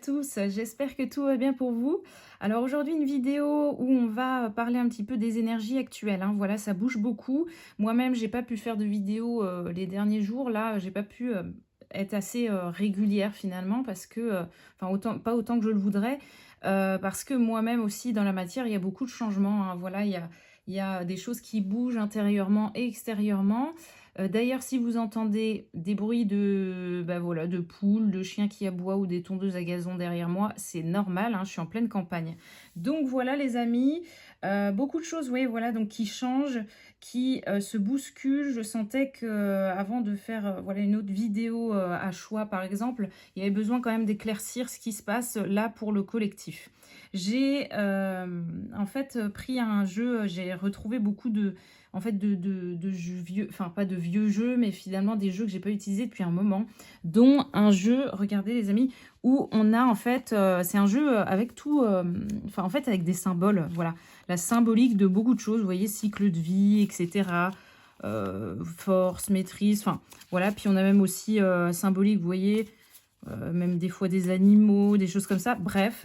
tous, j'espère que tout va bien pour vous. Alors aujourd'hui une vidéo où on va parler un petit peu des énergies actuelles, hein. Voilà, ça bouge beaucoup. Moi-même, j'ai pas pu faire de vidéo les derniers jours. Là, j'ai pas pu être assez régulière finalement parce que, enfin autant, pas autant que je le voudrais, parce que moi-même aussi dans la matière, il y a beaucoup de changements, hein. Voilà, il y a des choses qui bougent intérieurement et extérieurement. D'ailleurs, si vous entendez des bruits de, bah, voilà, de poules, de chiens qui aboient ou des tondeuses à gazon derrière moi, c'est normal, hein, je suis en pleine campagne. Donc voilà les amis, beaucoup de choses, oui, voilà, donc qui changent, qui se bousculent. Je sentais que avant de faire voilà, une autre vidéo à choix, par exemple, il y avait besoin quand même d'éclaircir ce qui se passe là pour le collectif. J'ai en fait pris un jeu, j'ai retrouvé beaucoup en fait, de jeux vieux, enfin pas de vieux jeux, mais finalement des jeux que j'ai pas utilisés depuis un moment, dont un jeu, regardez les amis, où on a en fait, c'est un jeu avec tout, enfin en fait avec des symboles, voilà, la symbolique de beaucoup de choses, vous voyez, cycle de vie, etc. Force, maîtrise, enfin voilà, puis on a même aussi symbolique, vous voyez, même des fois des animaux, des choses comme ça, bref.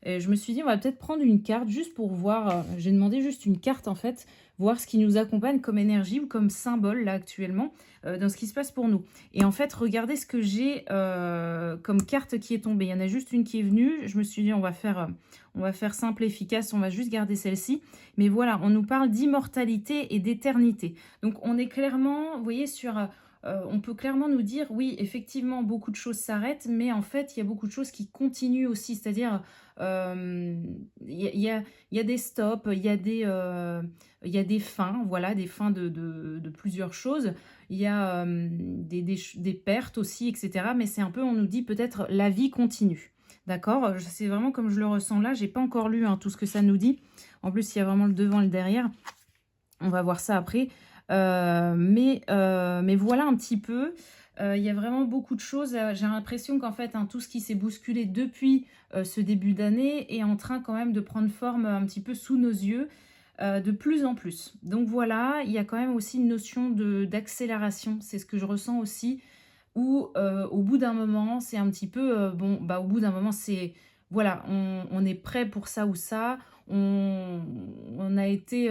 Et je me suis dit, on va peut-être prendre une carte juste pour voir, j'ai demandé juste une carte en fait, voir ce qui nous accompagne comme énergie ou comme symbole là actuellement dans ce qui se passe pour nous. Et en fait, regardez ce que j'ai comme carte qui est tombée. Il y en a juste une qui est venue. Je me suis dit, on va faire simple et efficace, on va juste garder celle-ci. Mais voilà, on nous parle d'immortalité et d'éternité. Donc on est clairement, vous voyez, on peut clairement nous dire, oui, effectivement, beaucoup de choses s'arrêtent, mais en fait, il y a beaucoup de choses qui continuent aussi. C'est-à-dire, il y a des stops, il y a des fins, voilà, des fins de plusieurs choses. Il y a des pertes aussi, etc. Mais c'est un peu, on nous dit peut-être, la vie continue. D'accord? C'est vraiment comme je le ressens là. J'ai pas encore lu hein, tout ce que ça nous dit. En plus, il y a vraiment le devant et le derrière. On va voir ça après. Mais voilà un petit peu. Il y a vraiment beaucoup de choses. J'ai l'impression qu'en fait, hein, tout ce qui s'est bousculé depuis ce début d'année est en train quand même de prendre forme un petit peu sous nos yeux de plus en plus. Donc voilà, il y a quand même aussi une notion d'accélération. C'est ce que je ressens aussi. Où au bout d'un moment, c'est un petit peu, bon, bah, au bout d'un moment, c'est voilà, on est prêt pour ça ou ça. On, on a été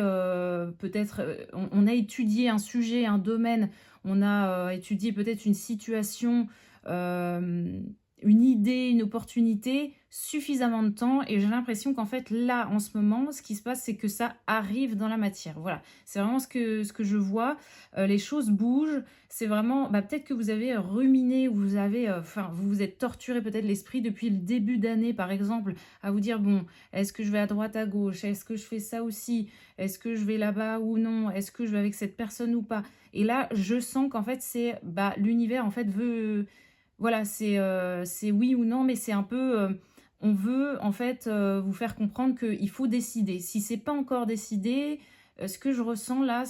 peut-être, on a étudié un sujet, un domaine, on a étudié peut-être une situation, euh, une idée, une opportunité, suffisamment de temps. Et j'ai l'impression qu'en fait, là, en ce moment, ce qui se passe, c'est que ça arrive dans la matière. Voilà, c'est vraiment ce que je vois. Les choses bougent. C'est vraiment, bah, peut-être que vous avez ruminé, ou vous avez, enfin, vous vous êtes torturé peut-être l'esprit depuis le début d'année, par exemple, à vous dire, bon, est-ce que je vais à droite, à gauche? Est-ce que je fais ça aussi? Est-ce que je vais là-bas ou non? Est-ce que je vais avec cette personne ou pas? Et là, je sens qu'en fait, c'est, bah, l'univers, en fait, veut, voilà, c'est oui ou non, mais c'est un peu, on veut, en fait, vous faire comprendre qu'il faut décider. Si c'est pas encore décidé, ce que je ressens là,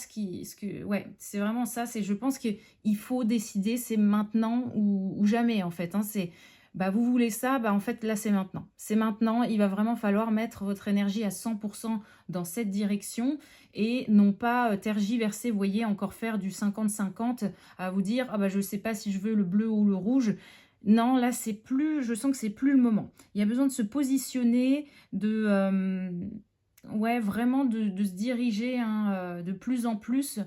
ouais, c'est vraiment ça. C'est, je pense qu'il faut décider, c'est maintenant ou jamais en fait, hein. C'est, bah vous voulez ça, bah en fait là c'est maintenant. C'est maintenant. Il va vraiment falloir mettre votre énergie à 100% dans cette direction et non pas tergiverser. Vous voyez, encore faire du 50-50 à vous dire ah bah je sais pas si je veux le bleu ou le rouge. Non, là c'est plus. Je sens que c'est plus le moment. Il y a besoin de se positionner, de ouais, vraiment de se diriger hein, de plus en plus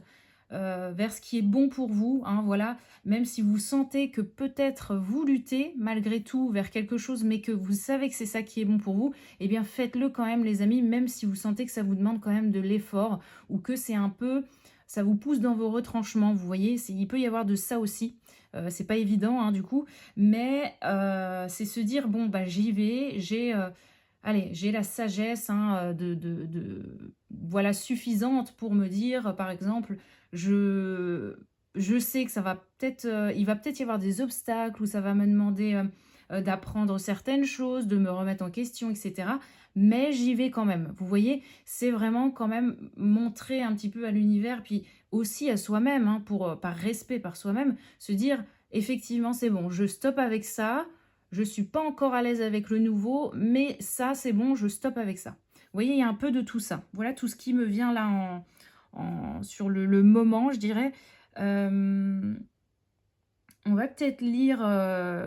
vers ce qui est bon pour vous. Hein, voilà. Même si vous sentez que peut-être vous luttez malgré tout vers quelque chose, mais que vous savez que c'est ça qui est bon pour vous, eh bien faites-le quand même les amis, même si vous sentez que ça vous demande quand même de l'effort ou que c'est un peu, ça vous pousse dans vos retranchements. Vous voyez, il peut y avoir de ça aussi. C'est pas évident hein, du coup, mais c'est se dire bon bah j'y vais, allez, j'ai la sagesse hein, voilà, suffisante pour me dire, par exemple, je, je sais que ça va peut-être, il va peut-être y avoir des obstacles où ça va me demander d'apprendre certaines choses, de me remettre en question, etc. Mais j'y vais quand même. Vous voyez, c'est vraiment quand même montrer un petit peu à l'univers, puis aussi à soi-même, hein, par respect par soi-même, se dire, effectivement, c'est bon, je stoppe avec ça. Je suis pas encore à l'aise avec le nouveau, mais ça, c'est bon, je stoppe avec ça. Vous voyez, il y a un peu de tout ça. Voilà tout ce qui me vient là sur le moment, je dirais. Euh, On va peut-être lire,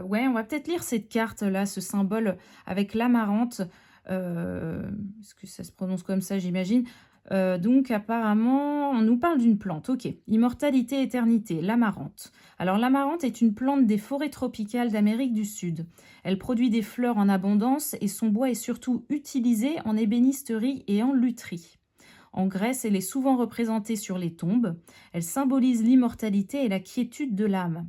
ouais, on va peut-être lire cette carte-là, ce symbole avec l'amarante. Est-ce que ça se prononce comme ça, j'imagine? Donc apparemment, on nous parle d'une plante, OK. Immortalité, éternité, l'amarante. Alors l'amarante est une plante des forêts tropicales d'Amérique du Sud. Elle produit des fleurs en abondance et son bois est surtout utilisé en ébénisterie et en lutherie. En Grèce, elle est souvent représentée sur les tombes. Elle symbolise l'immortalité et la quiétude de l'âme.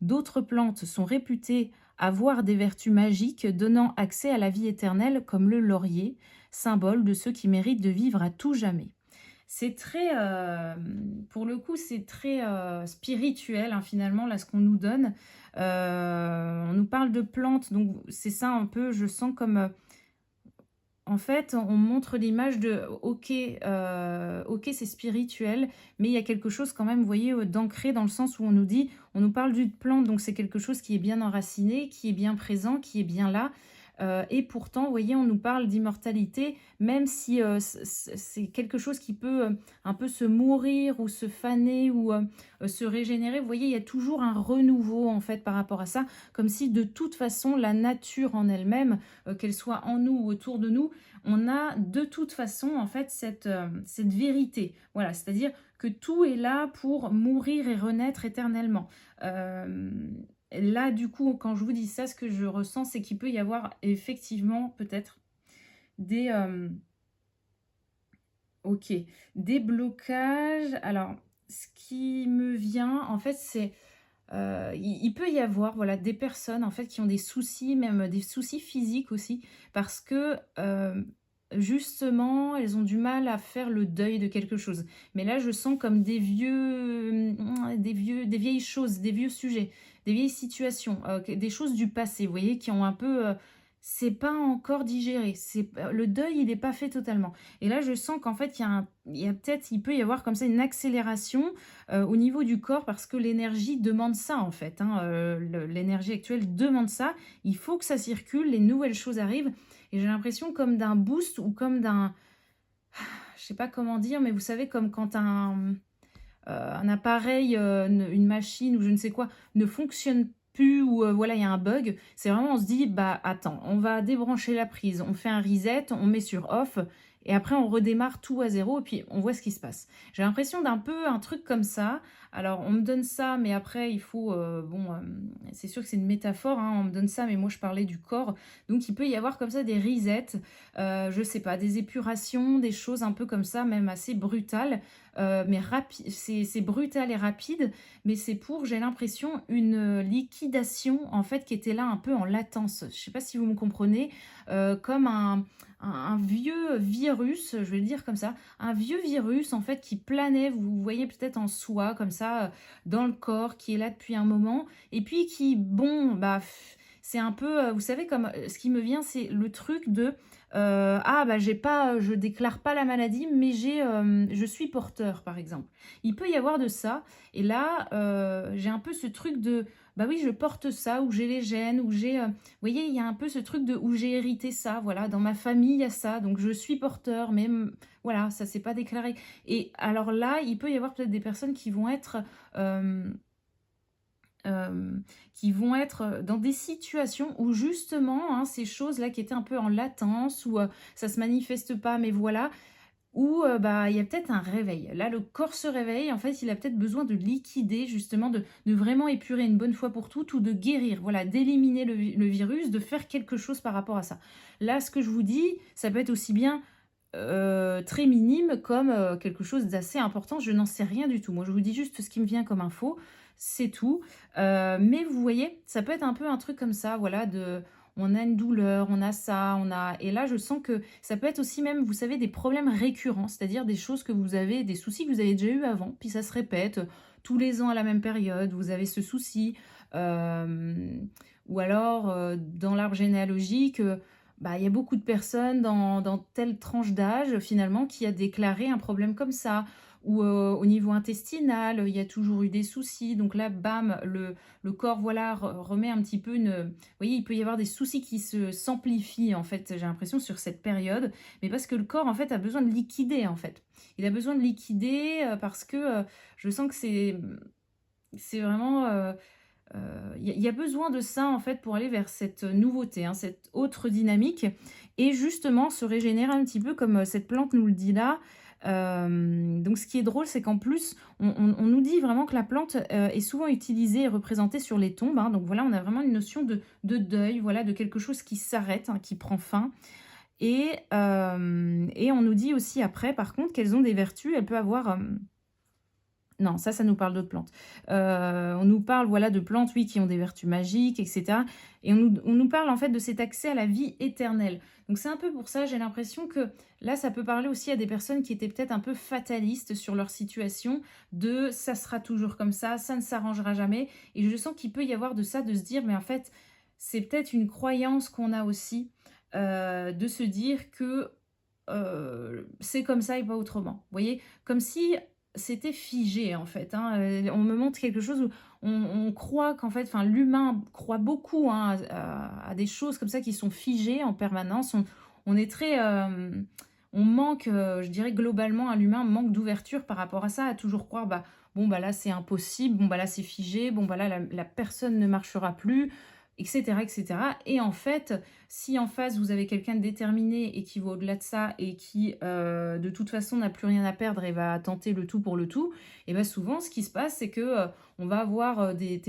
D'autres plantes sont réputées avoir des vertus magiques donnant accès à la vie éternelle, comme le laurier, symbole de ceux qui méritent de vivre à tout jamais. C'est très, pour le coup, c'est très spirituel, hein, finalement, là, ce qu'on nous donne. On nous parle de plantes, donc c'est ça un peu, je sens comme, en fait, on montre l'image de OK, OK, c'est spirituel, mais il y a quelque chose quand même, vous voyez, d'ancré dans le sens où on nous parle d'une plante, donc c'est quelque chose qui est bien enraciné, qui est bien présent, qui est bien là. Et pourtant, vous voyez, on nous parle d'immortalité, même si c'est quelque chose qui peut un peu se mourir ou se faner ou se régénérer. Vous voyez, il y a toujours un renouveau en fait par rapport à ça, comme si de toute façon la nature en elle-même, qu'elle soit en nous ou autour de nous, on a de toute façon en fait cette vérité. Voilà, c'est-à-dire que tout est là pour mourir et renaître éternellement. Euh, Là, du coup, quand je vous dis ça, ce que je ressens, c'est qu'il peut y avoir effectivement peut-être des, ok, des blocages. Alors, ce qui me vient, en fait, c'est il peut y avoir voilà, des personnes en fait, qui ont des soucis, même des soucis physiques aussi, parce que justement, elles ont du mal à faire le deuil de quelque chose. Mais là, je sens comme des vieilles choses, des vieux sujets, des vieilles situations, des choses du passé, vous voyez, qui ont un peu... c'est pas encore digéré. Le deuil, il n'est pas fait totalement. Et là, je sens qu'en fait, il y a peut-être, il peut y avoir comme ça une accélération au niveau du corps parce que l'énergie demande ça en fait, hein, l'énergie actuelle demande ça. Il faut que ça circule, les nouvelles choses arrivent. Et j'ai l'impression comme d'un boost ou comme d'un... Je sais pas comment dire, mais vous savez, comme quand un appareil, une machine ou je ne sais quoi ne fonctionne plus ou voilà, il y a un bug. C'est vraiment, on se dit, bah attends, on va débrancher la prise, on fait un reset, on met sur off et après on redémarre tout à zéro et puis on voit ce qui se passe. J'ai l'impression d'un peu un truc comme ça. Alors on me donne ça, mais après il faut, bon, c'est sûr que c'est une métaphore, hein, on me donne ça, mais moi je parlais du corps. Donc il peut y avoir comme ça des resets, je sais pas, des épurations, des choses un peu comme ça, même assez brutales. Mais rapide, c'est brutal et rapide, mais c'est pour, j'ai l'impression, une liquidation en fait qui était là un peu en latence. Je ne sais pas si vous me comprenez, comme un vieux virus, je vais le dire comme ça, un vieux virus en fait qui planait, vous voyez peut-être en soi comme ça, dans le corps, qui est là depuis un moment, et puis qui, bon, bah, c'est un peu, vous savez, comme ce qui me vient, c'est le truc de ah bah j'ai pas, je déclare pas la maladie, mais je suis porteur par exemple. Il peut y avoir de ça, et là j'ai un peu ce truc de bah oui je porte ça, ou j'ai les gènes, ou vous voyez il y a un peu ce truc de où j'ai hérité ça, voilà, dans ma famille il y a ça, donc je suis porteur, mais voilà ça s'est pas déclaré. Et alors là il peut y avoir peut-être des personnes euh, qui vont être dans des situations où justement, hein, ces choses-là qui étaient un peu en latence, où ça se manifeste pas, mais voilà, où bah, il y a peut-être un réveil. Là, le corps se réveille, en fait, il a peut-être besoin de liquider, justement, de vraiment épurer une bonne fois pour toutes, ou de guérir, voilà, d'éliminer le virus, de faire quelque chose par rapport à ça. Là, ce que je vous dis, ça peut être aussi bien très minime comme quelque chose d'assez important. Je n'en sais rien du tout. Moi, je vous dis juste ce qui me vient comme info, c'est tout. Mais vous voyez, ça peut être un peu un truc comme ça, voilà, on a une douleur, on a ça, on a... Et là, je sens que ça peut être aussi même, vous savez, des problèmes récurrents, c'est-à-dire des choses que vous avez, des soucis que vous avez déjà eu avant, puis ça se répète tous les ans à la même période, vous avez ce souci. Ou alors, dans l'arbre généalogique, bah, il y a beaucoup de personnes dans telle tranche d'âge, finalement, qui a déclaré un problème comme ça. Ou au niveau intestinal, il y a toujours eu des soucis. Donc là, bam, le corps, voilà, remet un petit peu une... Vous voyez, il peut y avoir des soucis qui s'amplifient, en fait, j'ai l'impression, sur cette période. Mais parce que le corps, en fait, a besoin de liquider, en fait. Il a besoin de liquider parce que je sens que c'est vraiment... Il y a besoin de ça, en fait, pour aller vers cette nouveauté, hein, cette autre dynamique et justement se régénérer un petit peu comme, cette plante nous le dit là. Donc ce qui est drôle, c'est qu'en plus, on nous dit vraiment que la plante, est souvent utilisée et représentée sur les tombes, hein. Donc voilà, on a vraiment une notion de deuil, voilà, de quelque chose qui s'arrête, hein, qui prend fin et on nous dit aussi après, par contre, qu'elles ont des vertus. Elle peut avoir, non, ça nous parle d'autres plantes. On nous parle, voilà, de plantes, oui, qui ont des vertus magiques et cetera et on nous parle, en fait, de cet accès à la vie éternelle. Donc c'est un peu pour ça, j'ai l'impression que là, ça peut parler aussi à des personnes qui étaient peut-être un peu fatalistes sur leur situation, de «ça sera toujours comme ça ne s'arrangera jamais» et je sens qu'il peut y avoir de ça, de se dire: «Mais en fait, c'est peut-être une croyance qu'on a aussi», de se dire que, c'est comme ça et pas autrement. Vous voyez? Comme si c'était figé en fait, hein, on me montre quelque chose où on croit qu'en fait, enfin l'humain croit beaucoup, hein, à des choses comme ça qui sont figées en permanence. On est très, on manque, je dirais globalement à l'humain manque d'ouverture par rapport à ça, à toujours croire, bah, bon bah là c'est impossible, bon bah là c'est figé, bon bah là la personne ne marchera plus, et cetera et cetera et en fait, si en face vous avez quelqu'un de déterminé et qui va au-delà de ça et qui, de toute façon n'a plus rien à perdre et va tenter le tout pour le tout, et ben souvent ce qui se passe c'est que, on va avoir, des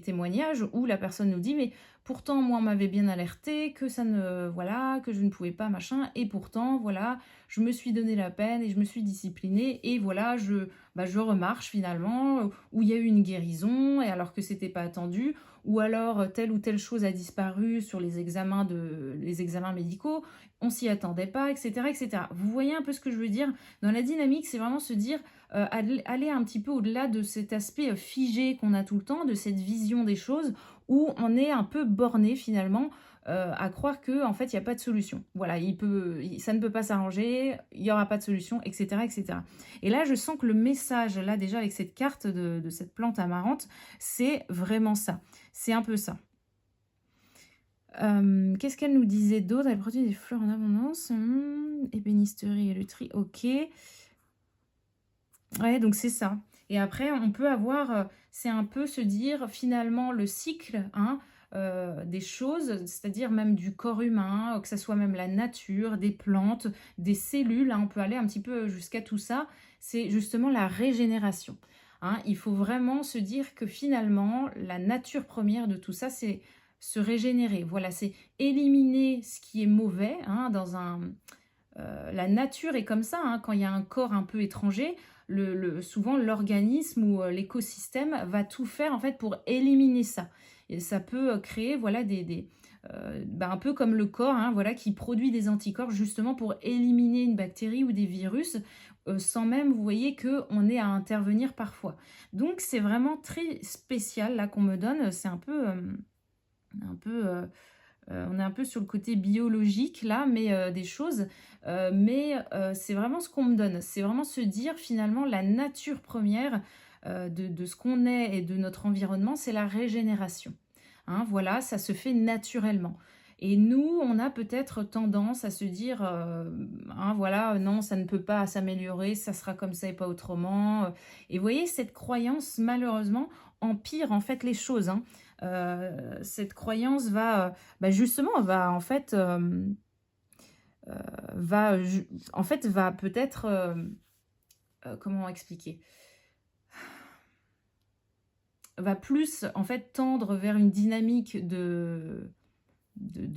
témoignages où la personne nous dit: «Mais pourtant moi on m'avait bien alerté que ça ne voilà, que je ne pouvais pas machin et pourtant voilà, je me suis donné la peine et je me suis disciplinée et voilà je remarche finalement», où il y a eu une guérison et alors que c'était pas attendu ou alors telle ou telle chose a disparu sur les examens médicaux, on s'y attendait pas, et cetera, et cetera. Vous voyez un peu ce que je veux dire? Dans la dynamique, c'est vraiment se dire, aller un petit peu au-delà de cet aspect, figé qu'on a tout le temps, de cette vision des choses où on est un peu borné finalement, à croire que en fait, il y a pas de solution. Voilà, ça ne peut pas s'arranger, il y aura pas de solution, et cetera, et cetera. Et là, je sens que le message, là, déjà avec cette carte de cette plante amarante, c'est vraiment ça. C'est un peu ça. Qu'est-ce qu'elle nous disait d'autre? Elle produit des fleurs en abondance. Ébénisterie et le tri, OK. Ouais, donc c'est ça. Et après, on peut avoir, c'est un peu se dire finalement le cycle, hein, des choses, c'est-à-dire même du corps humain, que ça soit même la nature, des plantes, des cellules, hein, on peut aller un petit peu jusqu'à tout ça. C'est justement la régénération, hein. Il faut vraiment se dire que finalement, la nature première de tout ça, c'est se régénérer. Voilà, c'est éliminer ce qui est mauvais, hein, la nature est comme ça, hein, quand il y a un corps un peu étranger, souvent l'organisme ou l'écosystème va tout faire en fait pour éliminer ça. Et ça peut créer voilà un peu comme le corps, hein, voilà, qui produit des anticorps justement pour éliminer une bactérie ou des virus, sans même, vous voyez, qu'on ait à intervenir parfois. Donc c'est vraiment très spécial là qu'on me donne. C'est un peu on est un peu sur le côté biologique là, mais des choses, c'est vraiment ce qu'on me donne. C'est vraiment se dire finalement la nature première, de ce qu'on est et de notre environnement, c'est la régénération. Hein, voilà, ça se fait naturellement. Et nous, on a peut-être tendance à se dire, hein, voilà, non, ça ne peut pas s'améliorer, ça sera comme ça et pas autrement. Et vous voyez, cette croyance, malheureusement, empire en fait les choses, hein. Cette croyance justement, va en fait, va peut-être, comment expliquer? Va plus en fait tendre vers une dynamique de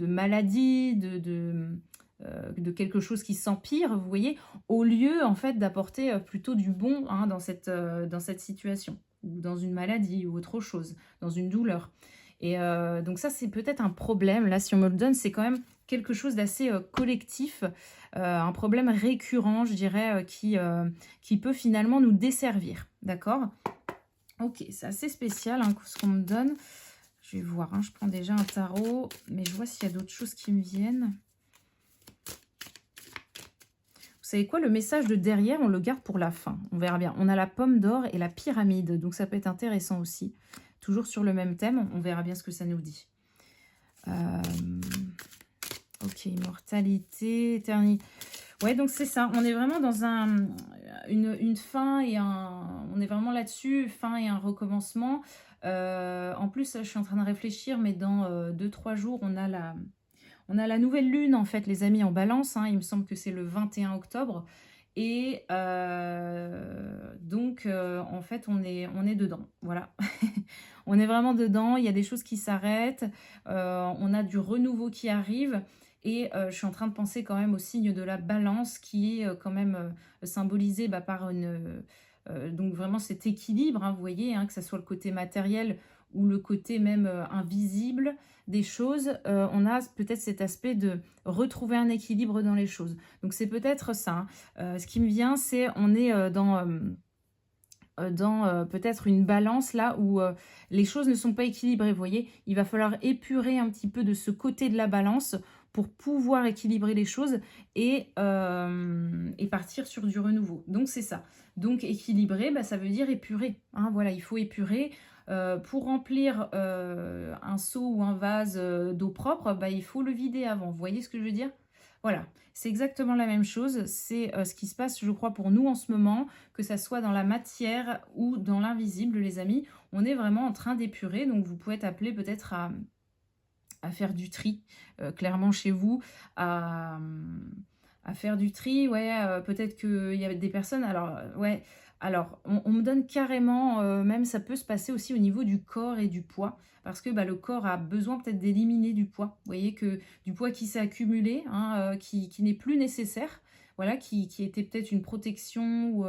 maladie, de quelque chose qui s'empire, vous voyez? Au lieu en fait d'apporter, plutôt du bon, hein, dans cette situation ou dans une maladie ou autre chose, dans une douleur et donc ça, c'est peut-être un problème. Là, si on me le donne, c'est quand même quelque chose d'assez, collectif, un problème récurrent, je dirais, qui peut finalement nous desservir. D'accord? OK, c'est assez spécial, hein, ce qu'on me donne. Je vais voir, hein, je prends déjà un tarot, mais je vois s'il y a d'autres choses qui me viennent. Vous savez quoi? Le message de derrière, on le garde pour la fin. On verra bien. On a la pomme d'or et la pyramide, donc ça peut être intéressant aussi. Toujours sur le même thème, on verra bien ce que ça nous dit. Ok, immortalité, éternité. Ouais, donc c'est ça. On est vraiment dans une fin et on est vraiment là-dessus, fin et un recommencement. En plus, je suis en train de réfléchir, mais dans 2-3 jours, on a la nouvelle lune, en fait, les amis, en balance, hein. Il me semble que c'est le 21 octobre. Et donc, en fait, on est dedans. Voilà. On est vraiment dedans. Il y a des choses qui s'arrêtent. On a du renouveau qui arrive. Et je suis en train de penser quand même au signe de la balance qui est quand même symbolisé par donc vraiment cet équilibre, hein, vous voyez, hein, que ce soit le côté matériel ou le côté même invisible des choses. On a peut-être cet aspect de retrouver un équilibre dans les choses. Donc c'est peut-être ça, hein. Ce qui me vient, c'est on est dans peut-être une balance là où les choses ne sont pas équilibrées. Vous voyez, il va falloir épurer un petit peu de ce côté de la balance pour pouvoir équilibrer les choses et partir sur du renouveau. Donc c'est ça. Donc équilibrer, ça veut dire épurer, hein. Voilà, il faut épurer. Pour remplir un seau ou un vase d'eau propre, il faut le vider avant. Vous voyez ce que je veux dire? Voilà, c'est exactement la même chose. C'est ce qui se passe, je crois, pour nous en ce moment, que ça soit dans la matière ou dans l'invisible, les amis. On est vraiment en train d'épurer. Donc, vous pouvez être appelé peut-être à faire du tri, clairement chez vous, à faire du tri. Ouais, peut-être qu'il y a des personnes. Alors, ouais. Alors, on me donne carrément, même ça peut se passer aussi au niveau du corps et du poids, parce que le corps a besoin peut-être d'éliminer du poids. Vous voyez que du poids qui s'est accumulé, hein, qui n'est plus nécessaire, voilà, qui était peut-être une protection ou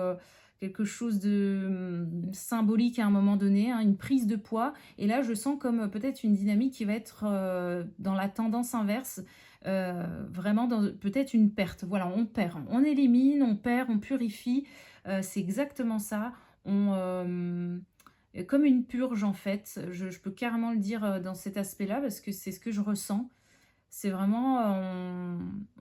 quelque chose de symbolique à un moment donné, hein, une prise de poids. Et là, je sens comme peut-être une dynamique qui va être dans la tendance inverse, vraiment dans peut-être une perte. Voilà, on perd, on élimine, on perd, on purifie. C'est exactement ça. Comme une purge en fait, je peux carrément le dire dans cet aspect-là parce que c'est ce que je ressens. C'est vraiment,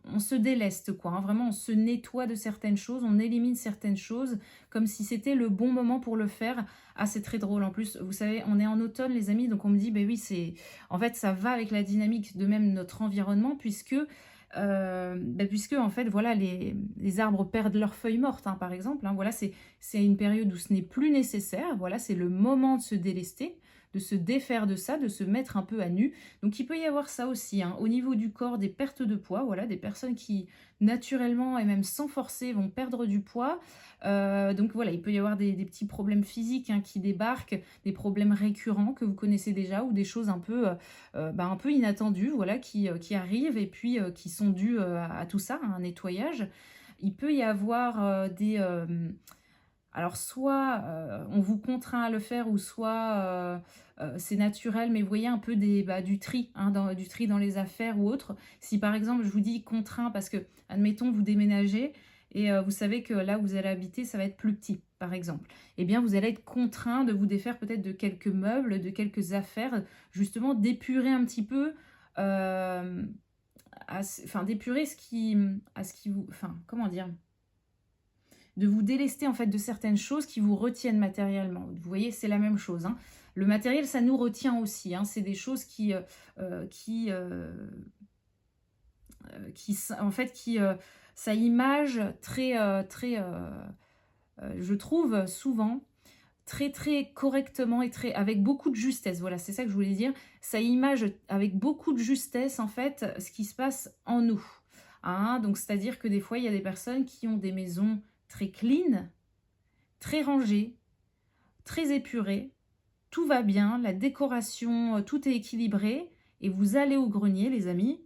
on se déleste quoi, hein. Vraiment on se nettoie de certaines choses, on élimine certaines choses comme si c'était le bon moment pour le faire. Ah, c'est très drôle en plus, vous savez, on est en automne les amis, donc on me dit: «Beh oui, c'est en fait ça va avec la dynamique de même notre environnement puisque en fait voilà les arbres perdent leurs feuilles mortes, hein, par exemple, hein. Voilà, c'est une période où ce n'est plus nécessaire. Voilà, c'est le moment de se délester, de se défaire de ça, de se mettre un peu à nu. Donc il peut y avoir ça aussi, hein, au niveau du corps, des pertes de poids, voilà, des personnes qui naturellement et même sans forcer vont perdre du poids. Donc voilà, il peut y avoir des petits problèmes physiques, hein, qui débarquent, des problèmes récurrents que vous connaissez déjà ou des choses un peu inattendues, voilà, qui arrivent et puis qui sont dues à tout ça, à un nettoyage. Il peut y avoir alors soit, on vous contraint à le faire ou soit, c'est naturel, mais vous voyez un peu du tri, hein, du tri dans les affaires ou autre. Si par exemple, je vous dis contraint parce que, admettons, vous déménagez et vous savez que là où vous allez habiter, ça va être plus petit, par exemple. Eh bien, vous allez être contraint de vous défaire peut-être de quelques meubles, de quelques affaires, justement d'épurer un petit peu, hem, enfin d'épurer ce qui vous enfin, comment dire? De vous délester en fait de certaines choses qui vous retiennent matériellement. Vous voyez, c'est la même chose, hein. Le matériel, ça nous retient aussi, hein. C'est des choses en fait, ça image très, très, je trouve souvent très, très correctement et très avec beaucoup de justesse. Voilà, c'est ça que je voulais dire. Ça image avec beaucoup de justesse, en fait, ce qui se passe en nous, hein. Donc c'est-à-dire que des fois, il y a des personnes qui ont des maisons très clean, très rangées, très épurées, tout va bien, la décoration, tout est équilibré et vous allez au grenier, les amis,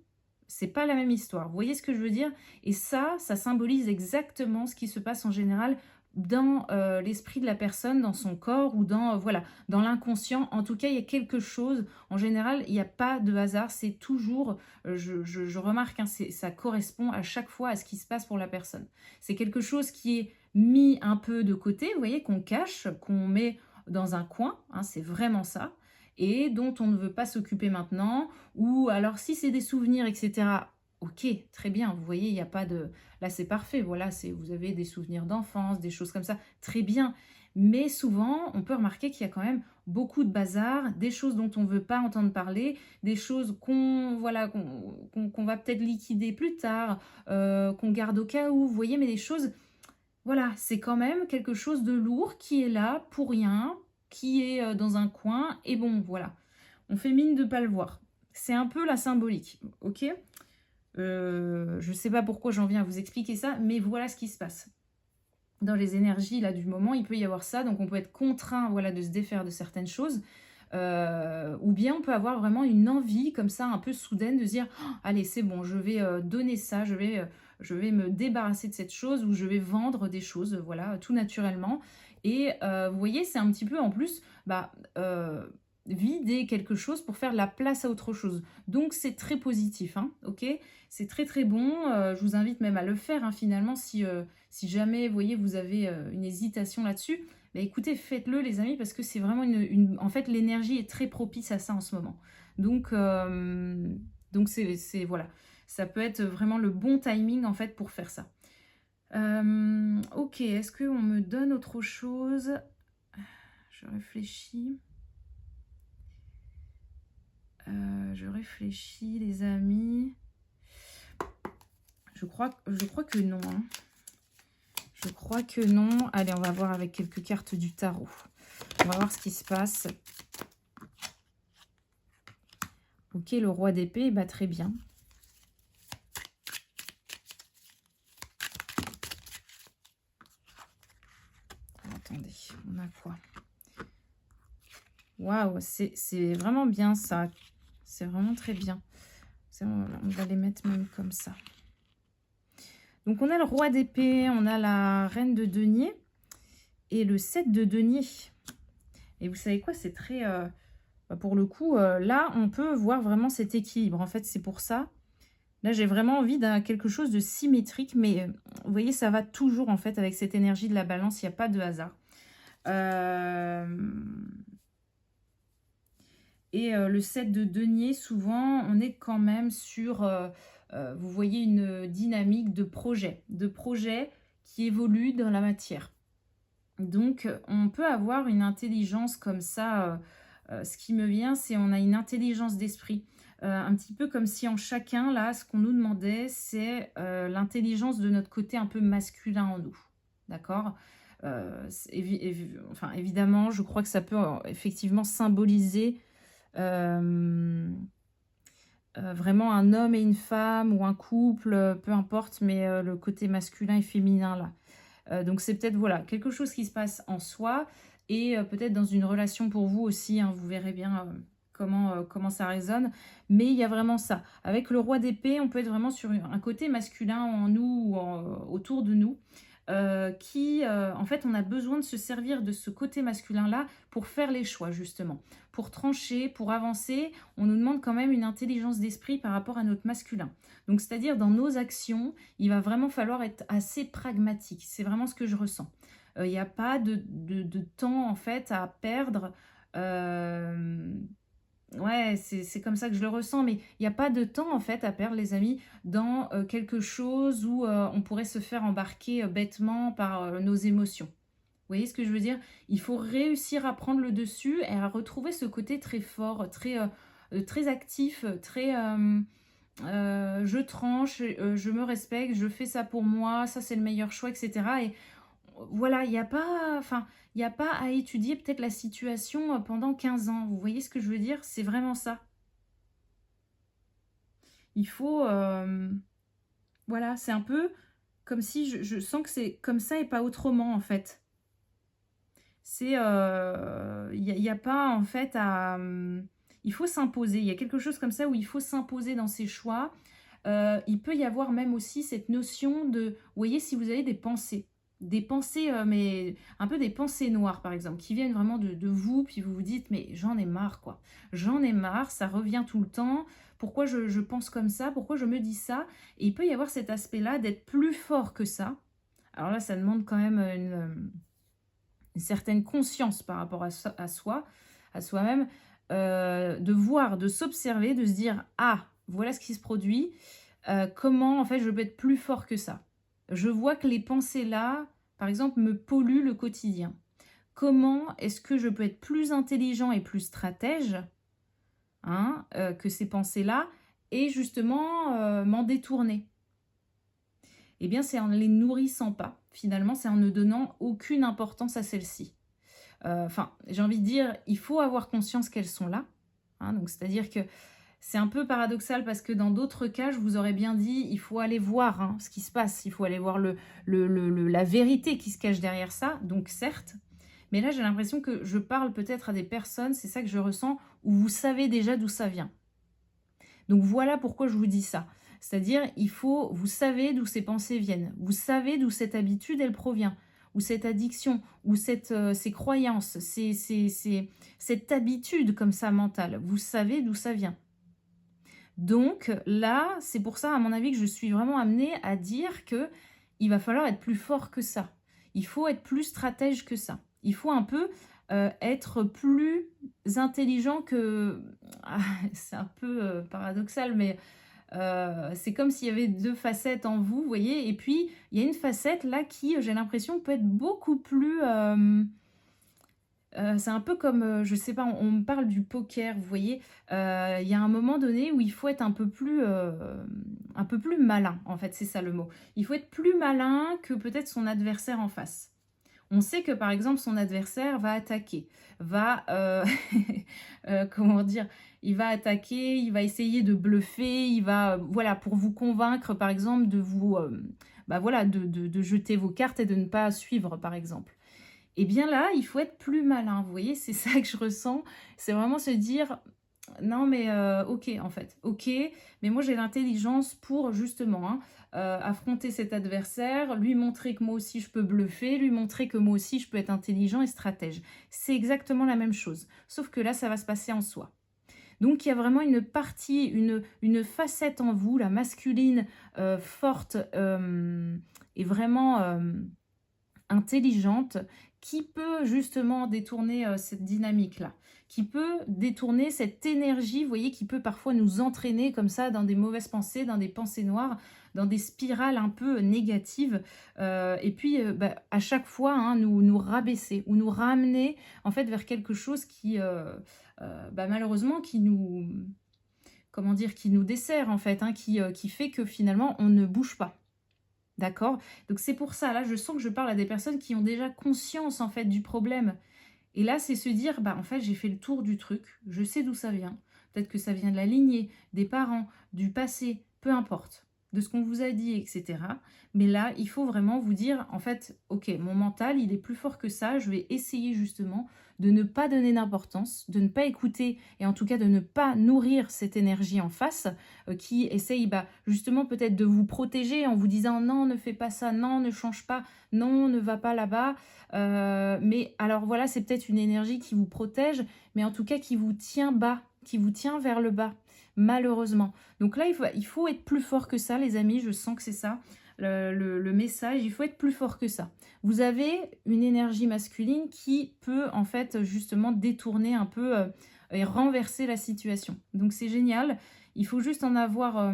c'est pas la même histoire. Vous voyez ce que je veux dire? Et ça symbolise exactement ce qui se passe en général dans, l'esprit de la personne, dans son corps ou dans, voilà, dans l'inconscient. En tout cas, il y a quelque chose en général, il y a pas de hasard, c'est toujours, je remarque, hein, ça correspond à chaque fois à ce qui se passe pour la personne. C'est quelque chose qui est mis un peu de côté, vous voyez, qu'on cache, qu'on met dans un coin, hein, c'est vraiment ça, et dont on ne veut pas s'occuper maintenant, ou alors si c'est des souvenirs, etc., ok, très bien, vous voyez, il n'y a pas de... Là, c'est parfait, voilà, vous avez des souvenirs d'enfance, des choses comme ça, très bien. Mais souvent, on peut remarquer qu'il y a quand même beaucoup de bazar, des choses dont on ne veut pas entendre parler, des choses qu'on voilà, qu'on va peut-être liquider plus tard, qu'on garde au cas où, vous voyez? Mais des choses, voilà, c'est quand même quelque chose de lourd qui est là pour rien, qui est, dans un coin et bon, voilà. On fait mine de pas le voir. C'est un peu la symbolique, OK? Je sais pas pourquoi j'en viens à vous expliquer ça, mais voilà ce qui se passe. Dans les énergies là du moment, il peut y avoir ça, donc on peut être contraint, voilà, de se défaire de certaines choses, ou bien on peut avoir vraiment une envie comme ça un peu soudaine de se dire: «Oh, allez c'est bon, je vais, donner ça, je vais me débarrasser de cette chose ou je vais vendre des choses», voilà, tout naturellement et vous voyez, c'est un petit peu en plus, bah, vider quelque chose pour faire la place à autre chose. Donc c'est très positif, hein, OK? C'est très, très bon, je vous invite même à le faire, hein, finalement si jamais, vous voyez, vous avez, une hésitation là-dessus, bah, écoutez, faites-le les amis parce que c'est vraiment une en fait, l'énergie est très propice à ça en ce moment. Donc c'est voilà, ça peut être vraiment le bon timing, en fait, pour faire ça. OK, est-ce qu'on me donne autre chose? Je réfléchis. Je réfléchis les amis. Je crois que non, hein. Je crois que non. Allez, on va voir avec quelques cartes du tarot. On va voir ce qui se passe. Ok, le roi d'épée, bah, très bien. Attendez, on a quoi? Waouh, c'est vraiment bien ça. C'est vraiment très bien. On va les mettre même comme ça. Donc on a le roi d'épée, on a la reine de denier et le 7 de denier. Et vous savez quoi, c'est très... pour le coup, là, on peut voir vraiment cet équilibre. En fait, c'est pour ça. Là, j'ai vraiment envie d'un quelque chose de symétrique, mais vous voyez, ça va toujours, en fait, avec cette énergie de la balance. Il n'y a pas de hasard. Et le 7 de denier, souvent, on est quand même sur, vous voyez, une dynamique de projet qui évolue dans la matière. Donc, on peut avoir une intelligence comme ça. Ce qui me vient, c'est on a une intelligence d'esprit. Un petit peu comme si en chacun, là, ce qu'on nous demandait, c'est l'intelligence de notre côté un peu masculin en nous. D'accord? Enfin, évidemment, je crois que ça peut effectivement symboliser vraiment un homme et une femme ou un couple, peu importe, mais le côté masculin et féminin là. Donc c'est peut-être voilà, quelque chose qui se passe en soi et peut-être dans une relation pour vous aussi, hein, vous verrez bien comment ça résonne. Mais il y a vraiment ça. Avec le roi d'épée, on peut être vraiment sur un côté masculin en nous ou autour de nous. En fait, on a besoin de se servir de ce côté masculin-là pour faire les choix, justement. Pour trancher, pour avancer, on nous demande quand même une intelligence d'esprit par rapport à notre masculin. Donc, c'est-à-dire, dans nos actions, il va vraiment falloir être assez pragmatique. C'est vraiment ce que je ressens. Il n'y a pas de temps, en fait, à perdre. Ouais, c'est comme ça que je le ressens, mais il n'y a pas de temps, en fait, à perdre, les amis, dans quelque chose où on pourrait se faire embarquer bêtement par nos émotions. Vous voyez ce que je veux dire? Il faut réussir à prendre le dessus et à retrouver ce côté très fort, très actif, très je tranche, je me respecte, je fais ça pour moi, ça c'est le meilleur choix, etc. Et voilà, il n'y a pas, enfin, il y a pas à étudier peut-être la situation pendant 15 ans. Vous voyez ce que je veux dire? C'est vraiment ça. Il faut, voilà, c'est un peu comme si je sens que c'est comme ça et pas autrement en fait. C'est, y a pas en fait à, il faut s'imposer. Il y a quelque chose comme ça où il faut s'imposer dans ses choix. Il peut y avoir même aussi cette notion de, vous voyez, si vous avez des pensées, mais un peu des pensées noires par exemple, qui viennent vraiment de vous, puis vous vous dites: «Mais j'en ai marre quoi. J'en ai marre, ça revient tout le temps. Pourquoi je pense comme ça? Pourquoi je me dis ça?» Et il peut y avoir cet aspect-là d'être plus fort que ça. Alors là, ça demande quand même, une certaine conscience par rapport à soi, à soi-même, de voir, de s'observer, de se dire: «Ah, voilà ce qui se produit, comment en fait je peux être plus fort que ça? Je vois que les pensées là, par exemple, me polluent le quotidien. comment est-ce que je peux être plus intelligent et plus stratège, hein, que ces pensées-là, et justement m'en détourner? Eh bien, c'est en ne les nourrissant pas. Finalement, c'est en ne donnant aucune importance à celles-ci. Enfin, j'ai envie de dire, il faut avoir conscience qu'elles sont là, hein, donc c'est-à-dire que c'est un peu paradoxal parce que dans d'autres cas, je vous aurais bien dit, il faut aller voir, hein, ce qui se passe, il faut aller voir la vérité qui se cache derrière ça, donc certes, mais là j'ai l'impression que je parle peut-être à des personnes, c'est ça que je ressens, où vous savez déjà d'où ça vient. Donc voilà pourquoi je vous dis ça. C'est-à-dire, vous savez d'où ces pensées viennent, vous savez d'où cette habitude, elle provient, ou cette addiction, ou ces croyances, cette habitude comme ça mentale, vous savez d'où ça vient. Donc là, c'est pour ça, à mon avis, que je suis vraiment amenée à dire que il va falloir être plus fort que ça. Il faut être plus stratège que ça. Il faut un peu être plus intelligent que... Ah, c'est un peu paradoxal, mais c'est comme s'il y avait deux facettes en vous, vous voyez. Et puis, il y a une facette là qui, j'ai l'impression, peut être beaucoup plus... c'est un peu comme, je sais pas, on me parle du poker, vous voyez? Il y a un moment donné où il faut être un peu plus malin, en fait, c'est ça le mot. Il faut être plus malin que peut-être son adversaire en face. On sait que, par exemple, son adversaire va attaquer, va, comment dire? Il va attaquer, il va essayer de bluffer, il va, voilà, pour vous convaincre, par exemple, de vous, bah, voilà, de jeter vos cartes et de ne pas suivre, par exemple. Et bien là, il faut être plus malin, vous voyez? C'est ça que je ressens. C'est vraiment se dire: «Non mais OK en fait, OK, mais moi j'ai l'intelligence pour justement, hein, affronter cet adversaire, lui montrer que moi aussi je peux bluffer, lui montrer que moi aussi je peux être intelligent et stratège». C'est exactement la même chose, sauf que là, ça va se passer en soi. Donc il y a vraiment une partie, une facette en vous, la masculine, forte, et vraiment, intelligente, qui peut justement détourner cette dynamique-là, qui peut détourner cette énergie, vous voyez, qui peut parfois nous entraîner comme ça dans des mauvaises pensées, dans des pensées noires, dans des spirales un peu négatives, et puis bah, à chaque fois hein, nous rabaisser ou nous ramener en fait vers quelque chose qui, bah, malheureusement, qui nous, comment dire, qui nous dessert en fait, hein, qui fait que finalement on ne bouge pas. D'accord? Donc c'est pour ça, là, je sens que je parle à des personnes qui ont déjà conscience, en fait, du problème. Et là, c'est se dire, bah, en fait, j'ai fait le tour du truc, je sais d'où ça vient. Peut-être que ça vient de la lignée, des parents, du passé, peu importe, de ce qu'on vous a dit, etc. Mais là, il faut vraiment vous dire, en fait, ok, mon mental, il est plus fort que ça, je vais essayer justement de ne pas donner d'importance, de ne pas écouter, et en tout cas de ne pas nourrir cette énergie en face, qui essaye bah, justement peut-être de vous protéger en vous disant non, ne fais pas ça, non, ne change pas, non, ne va pas là-bas. Mais alors voilà, c'est peut-être une énergie qui vous protège, mais en tout cas qui vous tient bas, qui vous tient vers le bas, malheureusement. Donc là, il faut être plus fort que ça, les amis, je sens que c'est ça. Le message, il faut être plus fort que ça. Vous avez une énergie masculine qui peut en fait justement détourner un peu et renverser la situation. Donc c'est génial. Il faut juste en avoir,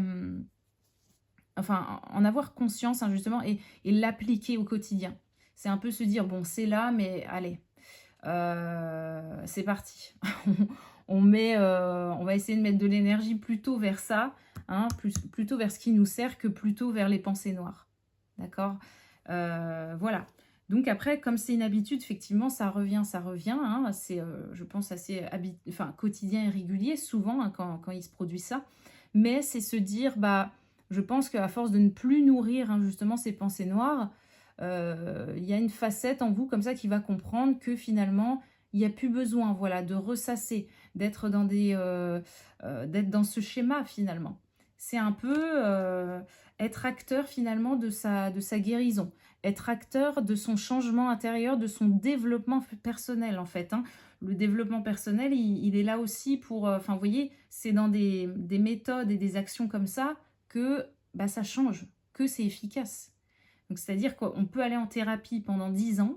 enfin, en avoir conscience hein, justement et l'appliquer au quotidien. C'est un peu se dire, bon, c'est là, mais allez, c'est parti. On va essayer de mettre de l'énergie plutôt vers ça, hein, plutôt vers ce qui nous sert que plutôt vers les pensées noires. D'accord? Voilà. Donc après, comme c'est une habitude, effectivement, ça revient. Hein, c'est, je pense, assez enfin, quotidien et régulier, souvent, hein, quand il se produit ça. Mais c'est se dire, bah, je pense qu'à force de ne plus nourrir hein, justement ces pensées noires, il y a une facette en vous comme ça qui va comprendre que finalement, il n'y a plus besoin voilà, de ressasser, d'être d'être dans ce schéma finalement. C'est un peu être acteur finalement de sa guérison, être acteur de son changement intérieur, de son développement personnel en fait. Hein. Le développement personnel, il est là aussi pour... Enfin, vous voyez, c'est dans des méthodes et des actions comme ça que bah, ça change, que c'est efficace. Donc, c'est-à-dire qu'on peut aller en thérapie pendant 10 ans.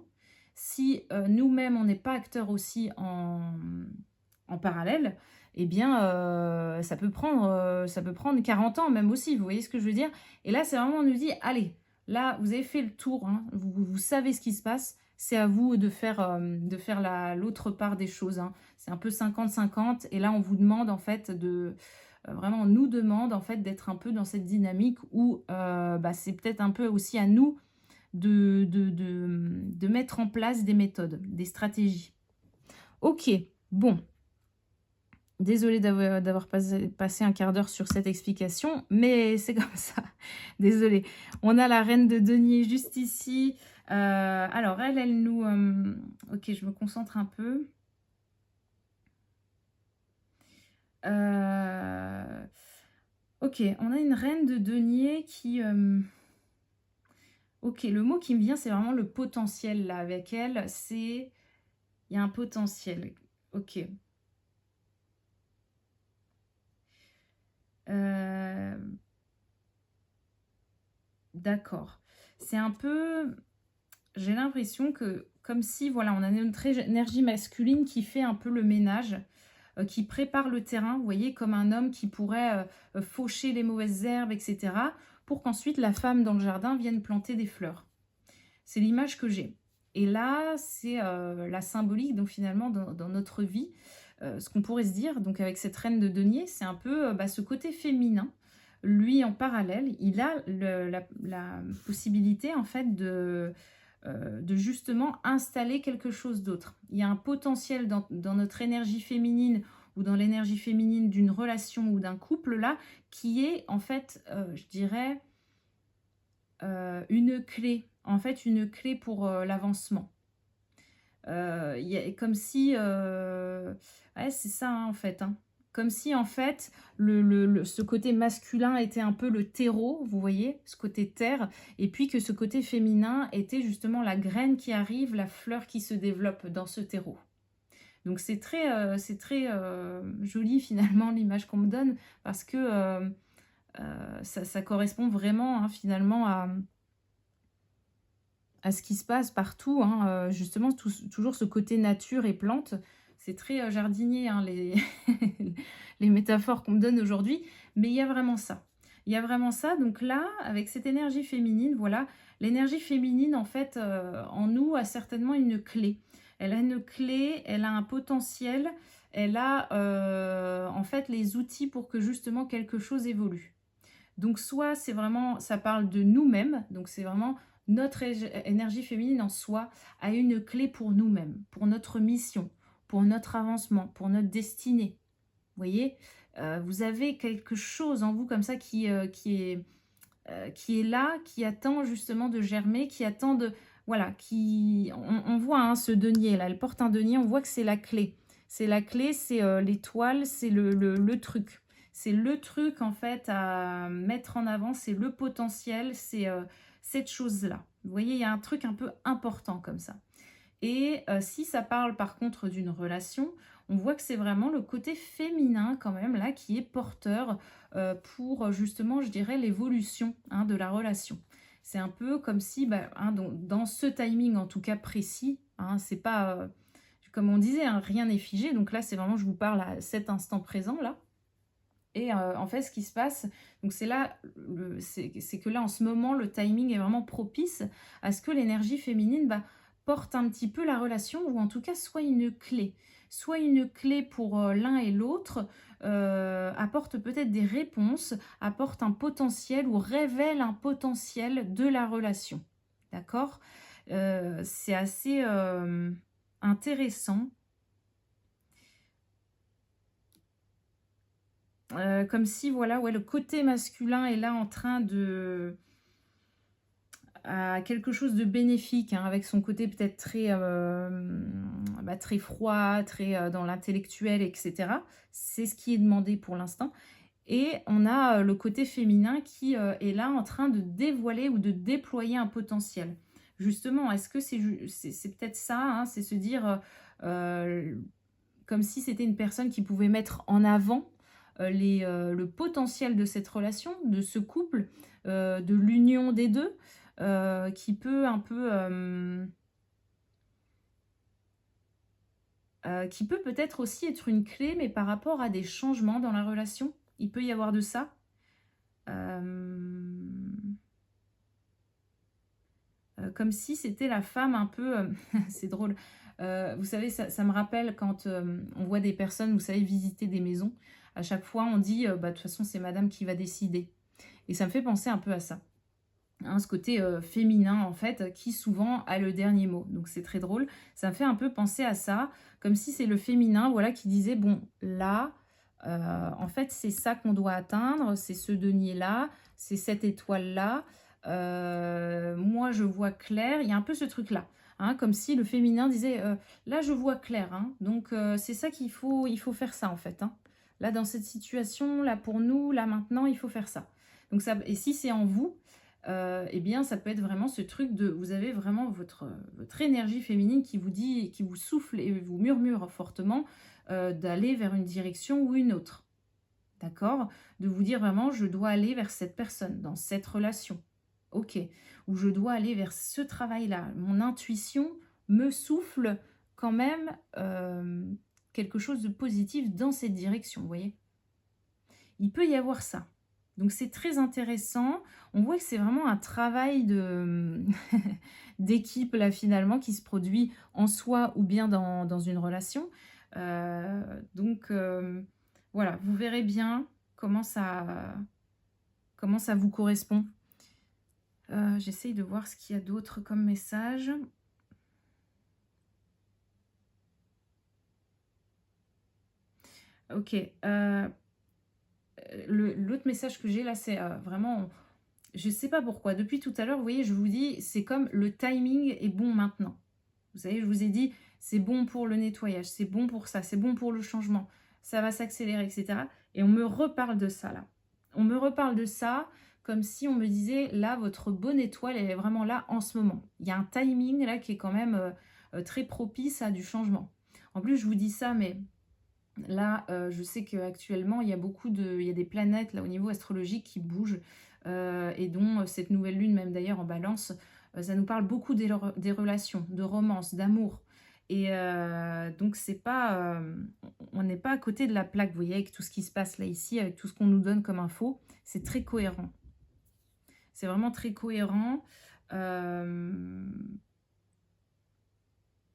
Si nous-mêmes, on n'est pas acteur aussi en parallèle, eh bien, ça peut prendre 40 ans même aussi, vous voyez ce que je veux dire? Et là, c'est vraiment, on nous dit, allez, là, vous avez fait le tour, hein, vous savez ce qui se passe, c'est à vous de faire l'autre part des choses, hein. C'est un peu 50-50 et là, on vous demande en fait vraiment, on nous demande en fait d'être un peu dans cette dynamique où bah, c'est peut-être un peu aussi à nous de mettre en place des méthodes, des stratégies. Ok, bon, désolée d'avoir passé un quart d'heure sur cette explication, mais c'est comme ça. Désolée. On a la reine de denier juste ici. Alors, elle nous... ok, je me concentre un peu. Ok, on a une reine de denier qui... ok, le mot qui me vient, c'est vraiment le potentiel, là, avec elle. C'est... Il y a un potentiel. Ok. Euh, D'accord. C'est un peu... J'ai l'impression que, comme si, voilà, on a notre énergie masculine qui fait un peu le ménage, qui prépare le terrain, vous voyez, comme un homme qui pourrait faucher les mauvaises herbes, etc., pour qu'ensuite la femme dans le jardin vienne planter des fleurs. C'est l'image que j'ai. Et là, c'est la symbolique, donc finalement, dans notre vie, ce qu'on pourrait se dire, donc avec cette reine de denier, c'est un peu bah, ce côté féminin. Lui, en parallèle, il a la possibilité, en fait, de justement installer quelque chose d'autre. Il y a un potentiel dans notre énergie féminine ou dans l'énergie féminine d'une relation ou d'un couple là, qui est en fait, je dirais, une clé, en fait une clé pour l'avancement. Comme si, ouais, c'est ça hein, en fait, hein. Comme si en fait ce côté masculin était un peu le terreau, vous voyez, ce côté terre, et puis que ce côté féminin était justement la graine qui arrive, la fleur qui se développe dans ce terreau. Donc c'est très joli finalement l'image qu'on me donne, parce que ça correspond vraiment hein, finalement à ce qui se passe partout, hein, justement, toujours ce côté nature et plantes. C'est très jardinier, hein, les métaphores qu'on me donne aujourd'hui, mais il y a vraiment ça. Il y a vraiment ça, donc là, avec cette énergie féminine, voilà, l'énergie féminine, en fait, en nous, a certainement une clé. Elle a une clé, elle a un potentiel, elle a, en fait, les outils pour que, justement, quelque chose évolue. Donc, soit c'est vraiment, ça parle de nous-mêmes, donc c'est vraiment notre énergie féminine en soi a une clé pour nous-mêmes, pour notre mission, pour notre avancement, pour notre destinée. Vous voyez, vous avez quelque chose en vous comme ça qui est là, qui attend justement de germer, qui attend de... Voilà, on voit hein, ce denier là, elle porte un denier, on voit que c'est la clé. C'est la clé, c'est l'étoile, c'est le truc. C'est le truc en fait à mettre en avant, c'est le potentiel, c'est cette chose-là. Vous voyez, il y a un truc un peu important comme ça. Et si ça parle par contre d'une relation, on voit que c'est vraiment le côté féminin quand même là qui est porteur pour justement, je dirais, l'évolution hein, de la relation. C'est un peu comme si, bah, hein, dans ce timing en tout cas précis, hein, c'est pas, comme on disait, hein, rien n'est figé. Donc là, c'est vraiment, je vous parle à cet instant présent là. Et en fait, ce qui se passe, donc c'est là, c'est que là, en ce moment, le timing est vraiment propice à ce que l'énergie féminine bah, porte un petit peu la relation, ou en tout cas, soit une clé. Soit une clé pour l'un et l'autre, apporte peut-être des réponses, apporte un potentiel ou révèle un potentiel de la relation. D'accord. C'est assez intéressant. Comme si, voilà, ouais, le côté masculin est là en train de... à quelque chose de bénéfique, hein, avec son côté peut-être très froid, très dans l'intellectuel, etc. C'est ce qui est demandé pour l'instant. Et on a le côté féminin qui est là en train de dévoiler ou de déployer un potentiel. Justement, est-ce que c'est peut-être ça, hein, c'est se dire comme si c'était une personne qui pouvait mettre en avant le potentiel de cette relation, de ce couple, de l'union des deux, qui peut un peu... qui peut peut-être aussi être une clé, mais par rapport à des changements dans la relation. Il peut y avoir de ça. comme si c'était la femme un peu, c'est drôle. Vous savez, ça me rappelle quand on voit des personnes, vous savez, visiter des maisons. À chaque fois, on dit, bah, de toute façon, c'est madame qui va décider. Et ça me fait penser un peu à ça. Hein, ce côté féminin, en fait, qui souvent a le dernier mot. Donc, c'est très drôle. Ça me fait un peu penser à ça, comme si c'est le féminin, voilà, qui disait, bon, là, en fait, c'est ça qu'on doit atteindre, c'est ce denier-là, c'est cette étoile-là. Moi, je vois clair. Il y a un peu ce truc-là. Hein, comme si le féminin disait, là, je vois clair. Hein, donc, c'est ça il faut faire ça, en fait. Hein. Là, dans cette situation, là, pour nous, là, maintenant, il faut faire ça. Donc, ça, et si c'est en vous, eh bien, ça peut être vraiment ce truc de, vous avez vraiment votre énergie féminine qui vous dit, qui vous souffle et vous murmure fortement d'aller vers une direction ou une autre. D'accord? De vous dire vraiment, je dois aller vers cette personne, dans cette relation. Ok. Ou je dois aller vers ce travail-là. Mon intuition me souffle quand même quelque chose de positif dans cette direction, vous voyez? Il peut y avoir ça. Donc c'est très intéressant. On voit que c'est vraiment un travail de d'équipe là finalement qui se produit en soi ou bien dans une relation. Donc voilà, vous verrez bien comment ça vous correspond. J'essaye de voir ce qu'il y a d'autre comme message. Ok. L'autre message que j'ai là, c'est vraiment... Je ne sais pas pourquoi. Depuis tout à l'heure, vous voyez, je vous dis, c'est comme le timing est bon maintenant. Vous savez, je vous ai dit, c'est bon pour le nettoyage, c'est bon pour ça, c'est bon pour le changement, ça va s'accélérer, etc. Et on me reparle de ça, là. On me reparle de ça comme si on me disait, là, votre bonne étoile, elle est vraiment là en ce moment. Il y a un timing, là, qui est quand même très propice à du changement. En plus, je vous dis ça, mais là, je sais qu'actuellement, il y a des planètes, là, au niveau astrologique qui bougent, et dont cette nouvelle lune, même d'ailleurs en balance, ça nous parle beaucoup des relations, de romance, d'amour. Et donc, on n'est pas à côté de la plaque, vous voyez, avec tout ce qui se passe là, ici, avec tout ce qu'on nous donne comme info. C'est très cohérent. C'est vraiment très cohérent.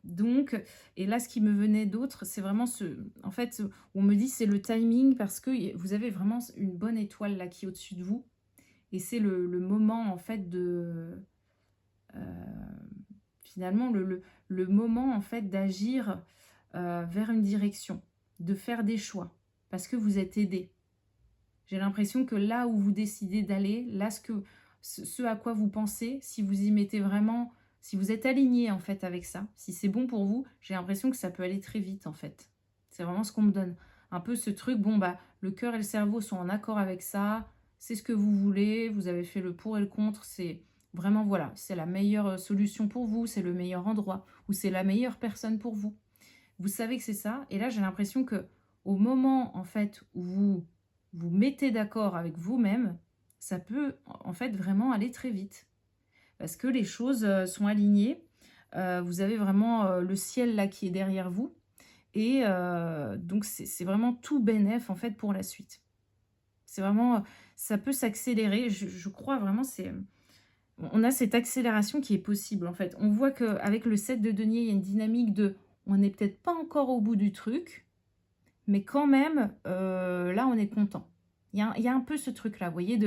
Donc, et là, ce qui me venait d'autre, c'est vraiment en fait, on me dit c'est le timing parce que vous avez vraiment une bonne étoile là qui est au-dessus de vous. Et c'est le moment, en fait, finalement, le moment, en fait, d'agir vers une direction, de faire des choix, parce que vous êtes aidé. J'ai l'impression que là où vous décidez d'aller, là, ce à quoi vous pensez, si vous y mettez vraiment, si vous êtes aligné, en fait, avec ça, si c'est bon pour vous, j'ai l'impression que ça peut aller très vite, en fait. C'est vraiment ce qu'on me donne. Un peu ce truc, bon, bah, le cœur et le cerveau sont en accord avec ça, c'est ce que vous voulez, vous avez fait le pour et le contre, c'est vraiment, voilà, c'est la meilleure solution pour vous, c'est le meilleur endroit, ou c'est la meilleure personne pour vous. Vous savez que c'est ça, et là, j'ai l'impression que au moment, en fait, où vous mettez d'accord avec vous-même, ça peut, en fait, vraiment aller très vite. Parce que les choses sont alignées, vous avez vraiment le ciel, là, qui est derrière vous, et donc, c'est vraiment tout bénef, en fait, pour la suite. C'est vraiment, ça peut s'accélérer. Je crois vraiment, on a cette accélération qui est possible en fait. On voit qu'avec le 7 de denier, il y a une dynamique on n'est peut-être pas encore au bout du truc, mais quand même, là, on est content. Il y a un peu ce truc-là, vous voyez,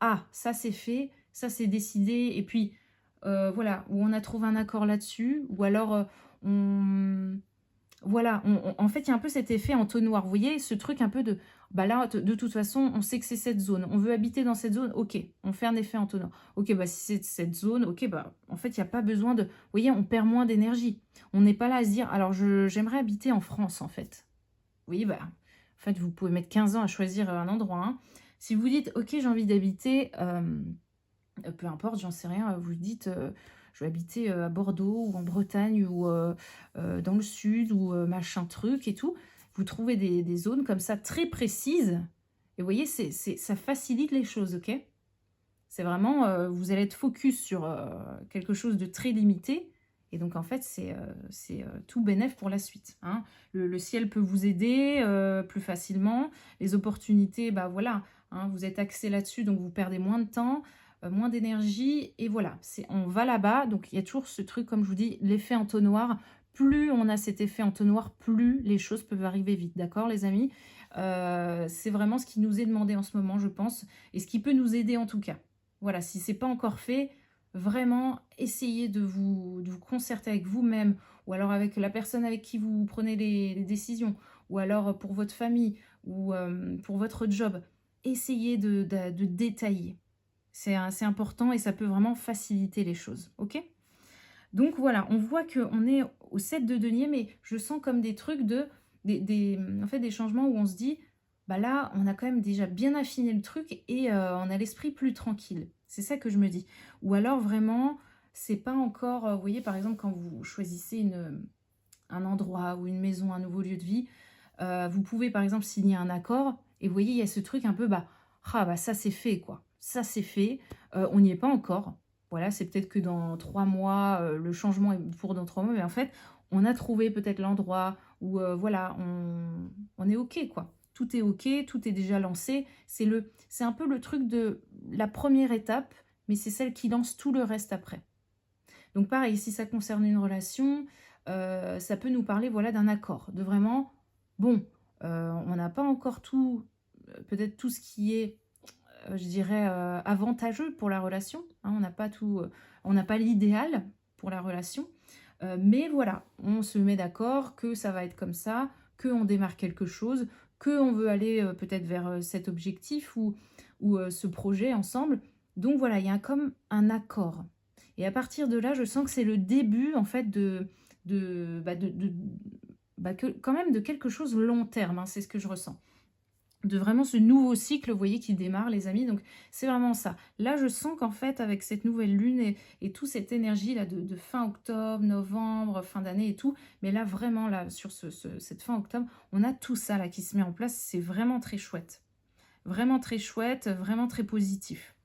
ah, ça c'est fait, ça c'est décidé, et puis, voilà, où on a trouvé un accord là-dessus, ou alors, voilà, en fait, il y a un peu cet effet entonnoir. Vous voyez, ce truc un peu bah là, de toute façon, on sait que c'est cette zone. On veut habiter dans cette zone, ok, on fait un effet entonnoir. Ok, bah si c'est cette zone, ok, bah en fait, il n'y a pas besoin de... Vous voyez, on perd moins d'énergie. On n'est pas là à se dire, alors j'aimerais habiter en France, en fait. Vous voyez, bah, en fait, vous pouvez mettre 15 ans à choisir un endroit. Hein. Si vous dites, ok, j'ai envie d'habiter, peu importe, j'en sais rien, vous dites... je vais habiter à Bordeaux ou en Bretagne ou dans le sud ou machin truc et tout. Vous trouvez des zones comme ça très précises. Et vous voyez, ça facilite les choses, ok? C'est vraiment, vous allez être focus sur quelque chose de très limité. Et donc, en fait, c'est tout bénef pour la suite. Hein. Le ciel peut vous aider plus facilement. Les opportunités, bah voilà, hein, vous êtes axé là-dessus, donc vous perdez moins de temps. moins d'énergie et voilà, on va là-bas. Donc il y a toujours ce truc, comme je vous dis, l'effet entonnoir. Plus on a cet effet entonnoir, plus les choses peuvent arriver vite, d'accord les amis? C'est vraiment ce qui nous est demandé en ce moment, je pense, et ce qui peut nous aider en tout cas. Voilà, si c'est pas encore fait, vraiment essayez de vous concerter avec vous-même, ou alors avec la personne avec qui vous prenez les décisions, ou alors pour votre famille, ou pour votre job. Essayez de détailler. C'est important et ça peut vraiment faciliter les choses, ok? Donc voilà, on voit qu'on est au 7 de denier, mais je sens comme des trucs en fait, des changements où on se dit, bah là, on a quand même déjà bien affiné le truc et on a l'esprit plus tranquille. C'est ça que je me dis. Ou alors vraiment, c'est pas encore, vous voyez, par exemple, quand vous choisissez un endroit ou une maison, un nouveau lieu de vie, vous pouvez par exemple signer un accord et vous voyez, il y a ce truc un peu, bah ça c'est fait quoi. Ça c'est fait, on n'y est pas encore. Voilà, c'est peut-être que dans 3 mois, le changement est pour dans 3 mois, mais en fait, on a trouvé peut-être l'endroit où, voilà, on est OK, quoi. Tout est OK, tout est déjà lancé. C'est un peu le truc de la première étape, mais c'est celle qui lance tout le reste après. Donc pareil, si ça concerne une relation, ça peut nous parler, voilà, d'un accord, de vraiment, bon, on n'a pas encore tout, peut-être tout ce qui est je dirais, avantageux pour la relation, hein. On n'a pas tout, on n'a pas l'idéal pour la relation, mais voilà, on se met d'accord que ça va être comme ça, qu'on démarre quelque chose, qu'on veut aller, peut-être vers, cet objectif ou ce projet ensemble. Donc voilà, il y a comme un accord et à partir de là, je sens que c'est le début en fait de, bah, de bah, que quand même de quelque chose long terme, hein, c'est ce que je ressens de vraiment ce nouveau cycle, vous voyez, qui démarre, les amis. Donc, c'est vraiment ça. Là, je sens qu'en fait, avec cette nouvelle lune et toute cette énergie-là de fin octobre, novembre, fin d'année et tout, mais là, vraiment, là, sur cette fin octobre, on a tout ça, là, qui se met en place. C'est vraiment très chouette. Vraiment très chouette, vraiment très positif.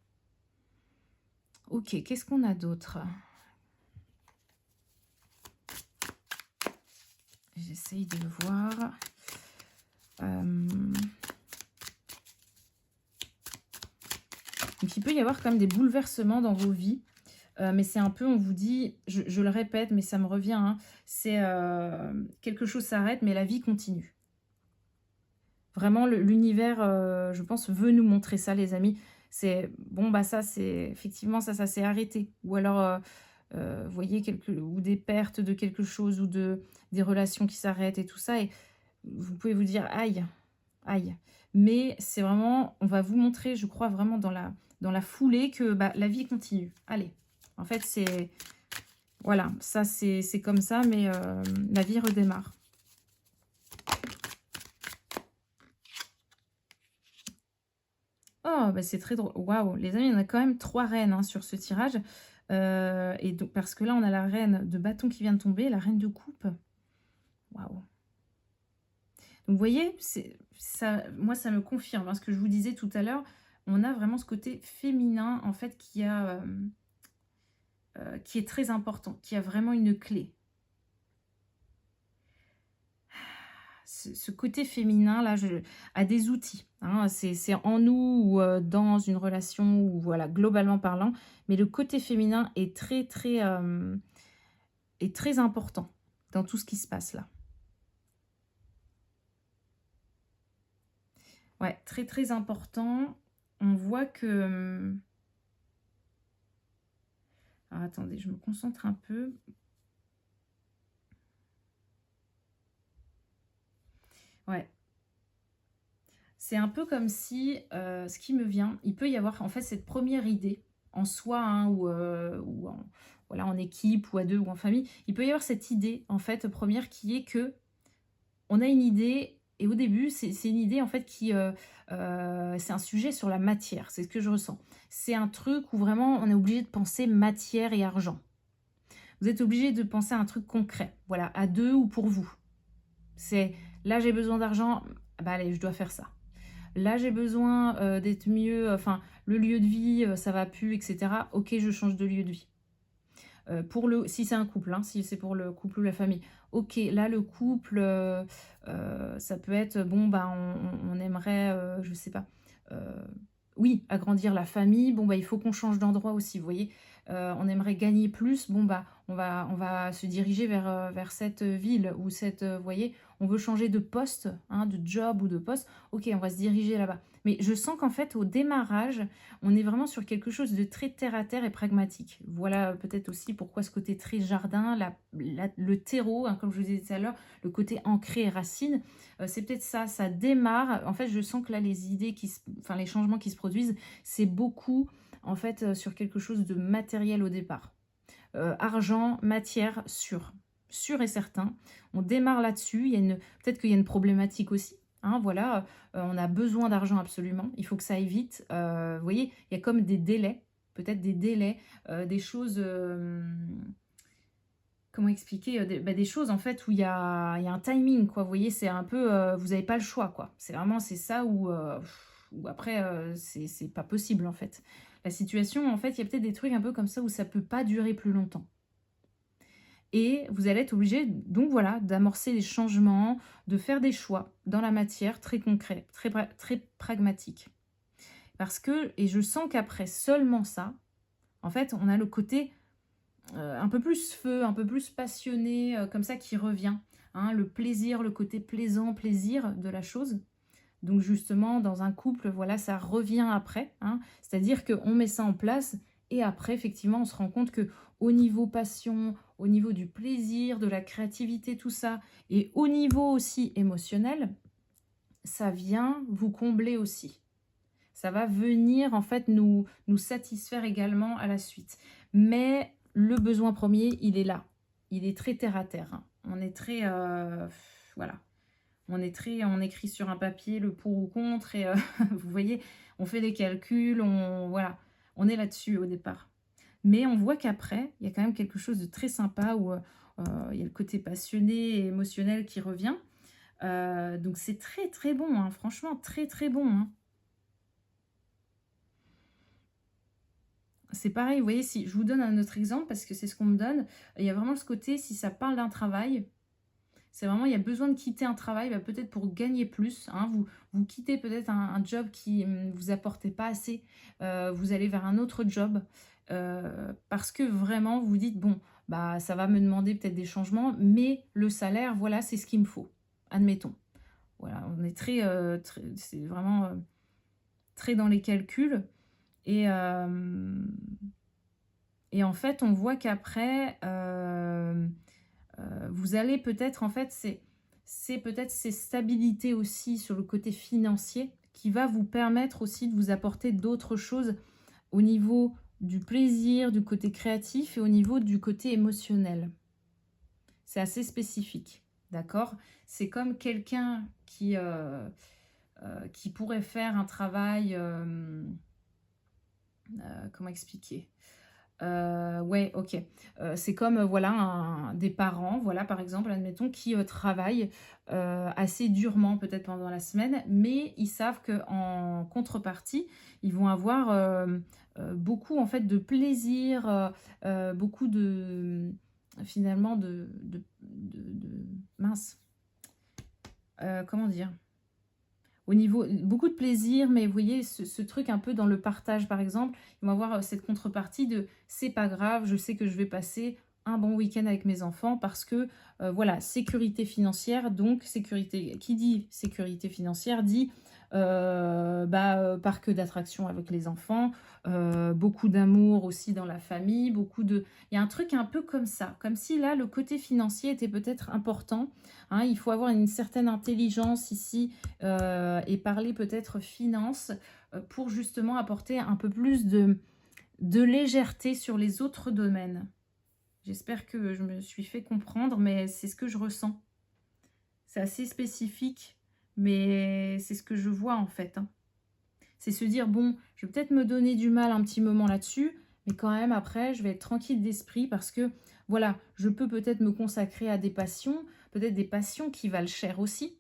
Ok, qu'est-ce qu'on a d'autre? J'essaye de le voir. Donc, il peut y avoir quand même des bouleversements dans vos vies. Mais c'est un peu, on vous dit, je le répète, mais ça me revient, hein, c'est quelque chose s'arrête, mais la vie continue. Vraiment, l'univers, je pense, veut nous montrer ça, les amis. C'est bon, bah ça, c'est effectivement ça s'est arrêté. Ou alors, vous voyez, ou des pertes de quelque chose, ou des relations qui s'arrêtent et tout ça. Et vous pouvez vous dire, aïe, aïe. Mais c'est vraiment, on va vous montrer, je crois vraiment dans la foulée que bah, la vie continue. Allez, en fait, c'est... Voilà, ça c'est comme ça, mais la vie redémarre. Oh, bah c'est très drôle. Waouh, les amis, on a quand même 3 reines hein, sur ce tirage. Et donc, parce que là, on a la reine de bâton qui vient de tomber, la reine de coupe. Waouh. Donc, vous voyez, ça, moi, ça me confirme hein, ce que je vous disais tout à l'heure. On a vraiment ce côté féminin, en fait, qui est très important, qui a vraiment une clé. Ce côté féminin là a des outils hein, c'est en nous ou dans une relation ou voilà globalement parlant, mais le côté féminin est très important dans tout ce qui se passe là. Ouais, très très important. On voit que alors, attendez, je me concentre un peu. Ouais, c'est un peu comme si, ce qui me vient, il peut y avoir en fait cette première idée en soi, hein, ou voilà, en équipe, ou à deux, ou en famille. Il peut y avoir cette idée, en fait, première, qui est que on a une idée, et au début, c'est une idée, en fait, c'est un sujet sur la matière, c'est ce que je ressens. C'est un truc où vraiment, on est obligé de penser matière et argent. Vous êtes obligé de penser à un truc concret, voilà, à deux ou pour vous. C'est, là, j'ai besoin d'argent, bah allez, je dois faire ça. Là, j'ai besoin d'être mieux, enfin, le lieu de vie, ça va plus, etc. Ok, je change de lieu de vie. Si c'est un couple, hein, si c'est pour le couple ou la famille. Ok, là, le couple, ça peut être, bon, bah, on aimerait, je sais pas, Oui, agrandir la famille, bon, bah, il faut qu'on change d'endroit aussi, vous voyez? On aimerait gagner plus, bon, bah, on va se diriger vers cette, ville ou cette, vous voyez? On veut changer de poste, hein, de job ou de poste. OK, on va se diriger là-bas. Mais je sens qu'en fait, au démarrage, on est vraiment sur quelque chose de très terre à terre et pragmatique. Voilà, peut-être aussi pourquoi ce côté très jardin, le terreau, hein, comme je vous disais tout à l'heure, le côté ancré et racine, c'est peut-être ça, ça démarre. En fait, je sens que là, les idées enfin, les changements qui se produisent, c'est beaucoup, en fait, sur quelque chose de matériel au départ. Argent, matière, sûr et certain. On démarre là-dessus. Peut-être qu'il y a une problématique aussi. Hein, voilà, on a besoin d'argent absolument. Il faut que ça aille vite. Vous voyez, il y a comme des délais, peut-être des délais, des choses. Comment expliquer, des choses en fait où il y a un timing quoi, vous voyez? C'est un peu, vous avez pas le choix quoi. C'est ça où après, c'est pas possible en fait. La situation en fait, il y a peut-être des trucs un peu comme ça où ça peut pas durer plus longtemps et vous allez être obligé donc voilà, d'amorcer des changements, de faire des choix dans la matière très concrets, très pragmatiques. Parce que et je sens qu'après seulement ça, en fait, on a le côté un peu plus feu, un peu plus passionné, comme ça qui revient, hein. Le plaisir, le côté plaisant, plaisir de la chose. Donc justement, dans un couple, voilà, ça revient après, hein. C'est-à-dire qu'on met ça en place et après, effectivement, on se rend compte que au niveau passion, au niveau du plaisir, de la créativité, tout ça, et au niveau aussi émotionnel, ça vient vous combler aussi. Ça va venir en fait nous satisfaire également à la suite. Mais le besoin premier, il est là. Il est très terre à terre, hein. On est très, voilà, on écrit sur un papier le pour ou contre et vous voyez, on fait des calculs, voilà, on est là-dessus au départ. Mais on voit qu'après, il y a quand même quelque chose de très sympa où, il y a le côté passionné et émotionnel qui revient. Donc c'est très, très bon, hein, franchement très, très bon, hein. C'est pareil, vous voyez, si je vous donne un autre exemple parce que c'est ce qu'on me donne, il y a vraiment ce côté, si ça parle d'un travail, c'est vraiment, il y a besoin de quitter un travail, bah, peut-être pour gagner plus, hein. Vous quittez peut-être un job qui ne vous apportait pas assez, vous allez vers un autre job, parce que vraiment vous vous dites, bon, bah, ça va me demander peut-être des changements, mais le salaire, voilà, c'est ce qu'il me faut, admettons. Voilà, on est c'est vraiment très dans les calculs et, et en fait, on voit qu'après, vous allez peut-être en fait, c'est peut-être ces stabilités aussi sur le côté financier qui va vous permettre aussi de vous apporter d'autres choses au niveau du plaisir, du côté créatif et au niveau du côté émotionnel. C'est assez spécifique, d'accord? C'est comme quelqu'un qui pourrait faire un travail, comment expliquer? Ouais, OK. C'est comme, voilà, des parents, voilà, par exemple, admettons, qui, travaillent, assez durement peut-être pendant la semaine, mais ils savent qu'en contrepartie, ils vont avoir, beaucoup, en fait, de plaisir, beaucoup de, finalement, mince, comment dire? Au niveau beaucoup de plaisir, mais vous voyez ce truc un peu dans le partage, par exemple, ils vont avoir, cette contrepartie de: «C'est pas grave, je sais que je vais passer un bon week-end avec mes enfants» parce que, voilà, sécurité financière, donc sécurité qui dit sécurité financière dit, parc d'attractions avec les enfants, beaucoup d'amour aussi dans la famille, beaucoup de il y a un truc un peu comme ça, comme si là, le côté financier était peut-être important, hein. Il faut avoir une certaine intelligence ici, et parler peut-être finance, pour justement apporter un peu plus de légèreté sur les autres domaines. J'espère que je me suis fait comprendre, mais c'est ce que je ressens. C'est assez spécifique, mais c'est ce que je vois en fait, hein. C'est se dire: «Bon, je vais peut-être me donner du mal un petit moment là-dessus, mais quand même après je vais être tranquille d'esprit parce que voilà, je peux peut-être me consacrer à des passions, peut-être des passions qui valent cher aussi».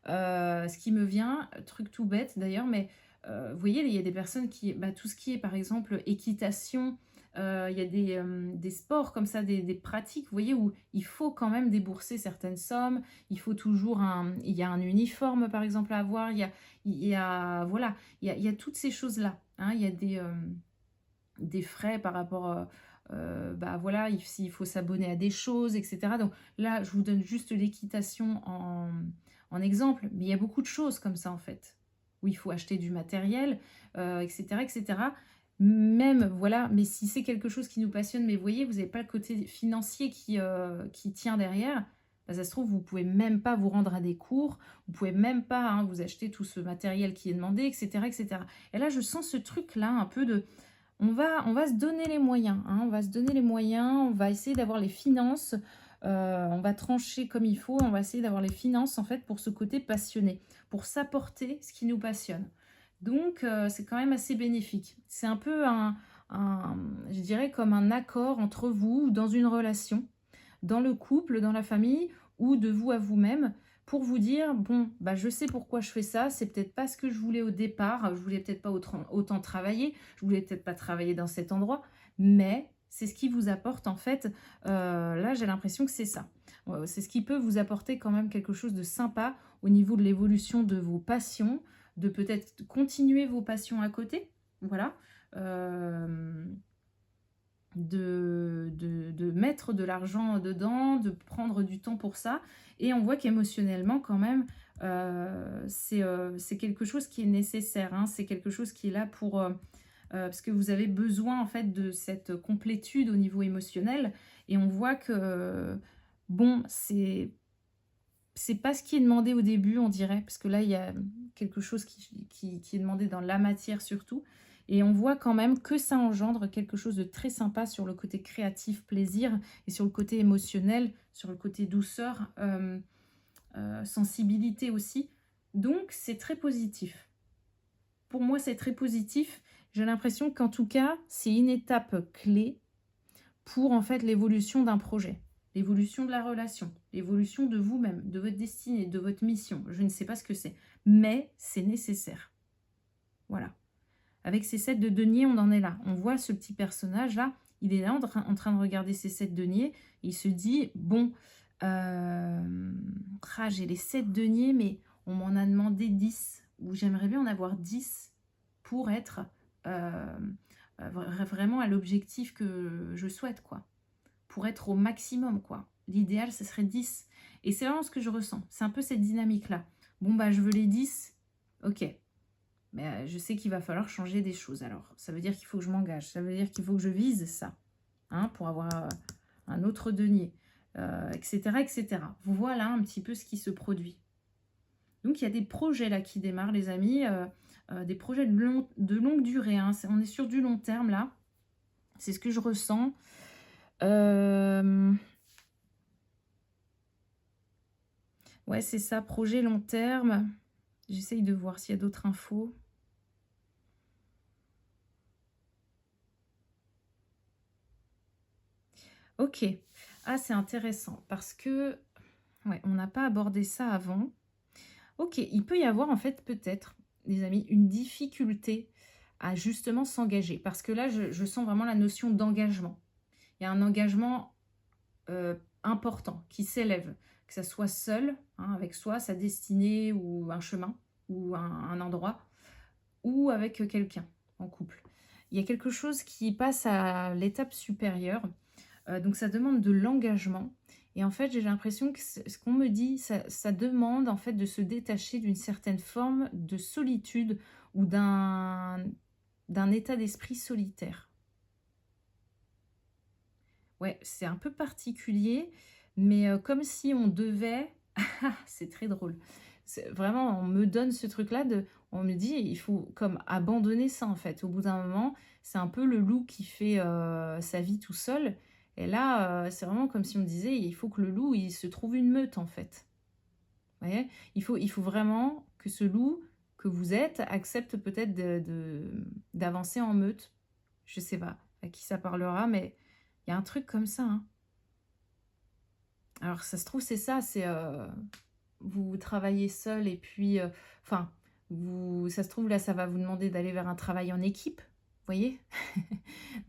Ce qui me vient, truc tout bête d'ailleurs, mais vous voyez, il y a des personnes qui tout ce qui est par exemple équitation, Il y a des sports comme ça, des pratiques, vous voyez, où il faut quand même débourser certaines sommes. Il faut toujours il y a un uniforme, par exemple, à avoir. Voilà, il y a toutes ces choses-là, hein. Il y a des frais par rapport, bah, voilà, s'il faut s'abonner à des choses, et cetera. Donc là, je vous donne juste l'équitation en exemple, mais il y a beaucoup de choses comme ça, en fait, où il faut acheter du matériel, et cetera, et cetera. Même, voilà, mais si c'est quelque chose qui nous passionne, mais vous voyez, vous n'avez pas le côté financier qui tient derrière, bah, ça se trouve, vous pouvez même pas vous rendre à des cours, vous pouvez même pas, hein, vous acheter tout ce matériel qui est demandé, et cetera, et cetera. Et là, je sens ce truc-là, un peu de on va se donner les moyens, hein, on va se donner les moyens, on va essayer d'avoir les finances, on va trancher comme il faut, on va essayer d'avoir les finances en fait pour ce côté passionné, pour s'apporter ce qui nous passionne. Donc c'est quand même assez bénéfique. C'est un peu je dirais comme un accord entre vous dans une relation, dans le couple, dans la famille ou de vous à vous-même pour vous dire, bon, bah, je sais pourquoi je fais ça, c'est peut-être pas ce que je voulais au départ, je voulais peut-être pas autant travailler, je voulais peut-être pas travailler dans cet endroit, mais c'est ce qui vous apporte en fait, là j'ai l'impression que c'est ça. C'est ce qui peut vous apporter quand même quelque chose de sympa au niveau de l'évolution de vos passions, de peut-être continuer vos passions à côté, voilà. Euh, de mettre de l'argent dedans, de prendre du temps pour ça. Et on voit qu'émotionnellement, quand même, c'est quelque chose qui est nécessaire, hein. C'est quelque chose qui est là pour... parce que vous avez besoin, en fait, de cette complétude au niveau émotionnel. Et on voit que, bon, c'est pas ce qui est demandé au début, on dirait, parce que là, il y a quelque chose qui est demandé dans la matière surtout. Et on voit quand même que ça engendre quelque chose de très sympa sur le côté créatif, plaisir, et sur le côté émotionnel, sur le côté douceur, sensibilité aussi. Donc, c'est très positif. Pour moi, c'est très positif. J'ai l'impression qu'en tout cas, c'est une étape clé pour en fait l'évolution d'un projet, l'évolution de la relation, l'évolution de vous-même, de votre destinée, de votre mission. Je ne sais pas ce que c'est, mais c'est nécessaire. Voilà. Avec ces 7 de denier, on en est là. On voit ce petit personnage-là, il est là en train de regarder ces 7 deniers, et il se dit, bon, j'ai les 7 deniers, mais on m'en a demandé 10, ou j'aimerais bien en avoir 10 pour être vraiment à l'objectif que je souhaite, quoi. Pour être au maximum, quoi. L'idéal, ce serait 10. Et c'est vraiment ce que je ressens. C'est un peu cette dynamique-là. Bon, bah, je veux les 10. Ok. Mais je sais qu'il va falloir changer des choses. Alors, ça veut dire qu'il faut que je m'engage. Ça veut dire qu'il faut que je vise ça. Hein, pour avoir un autre denier. Etc., etc. Vous voilà un petit peu ce qui se produit. Donc, il y a des projets là qui démarrent, les amis. Des projets de longue durée. Hein. On est sur du long terme, là. C'est ce que je ressens. Ouais, c'est ça, projet long terme. J'essaye de voir s'il y a d'autres infos. Ok. Ah, c'est intéressant parce que ouais, on n'a pas abordé ça avant. Ok, il peut y avoir en fait peut-être, les amis, une difficulté à justement s'engager. Parce que là, je sens vraiment la notion d'engagement. Il y a un engagement important qui s'élève, que ça soit seul, hein, avec soi, sa destinée ou un chemin ou un endroit, ou avec quelqu'un en couple. Il y a quelque chose qui passe à l'étape supérieure, donc ça demande de l'engagement. Et en fait, j'ai l'impression que ce qu'on me dit, ça demande en fait de se détacher d'une certaine forme de solitude ou d'un état d'esprit solitaire. Ouais, c'est un peu particulier, mais comme si on devait... c'est très drôle. Vraiment, on me donne ce truc-là, on me dit, il faut comme abandonner ça, en fait. Au bout d'un moment, c'est un peu le loup qui fait sa vie tout seul. Et là, c'est vraiment comme si on me disait, il faut que le loup, il se trouve une meute, en fait. Vous voyez, il faut vraiment que ce loup que vous êtes accepte peut-être d'avancer en meute. Je sais pas à qui ça parlera, mais il y a un truc comme ça, hein. Alors, ça se trouve, c'est ça, c'est vous travaillez seul et puis, enfin, ça se trouve, là, ça va vous demander d'aller vers un travail en équipe. voyez?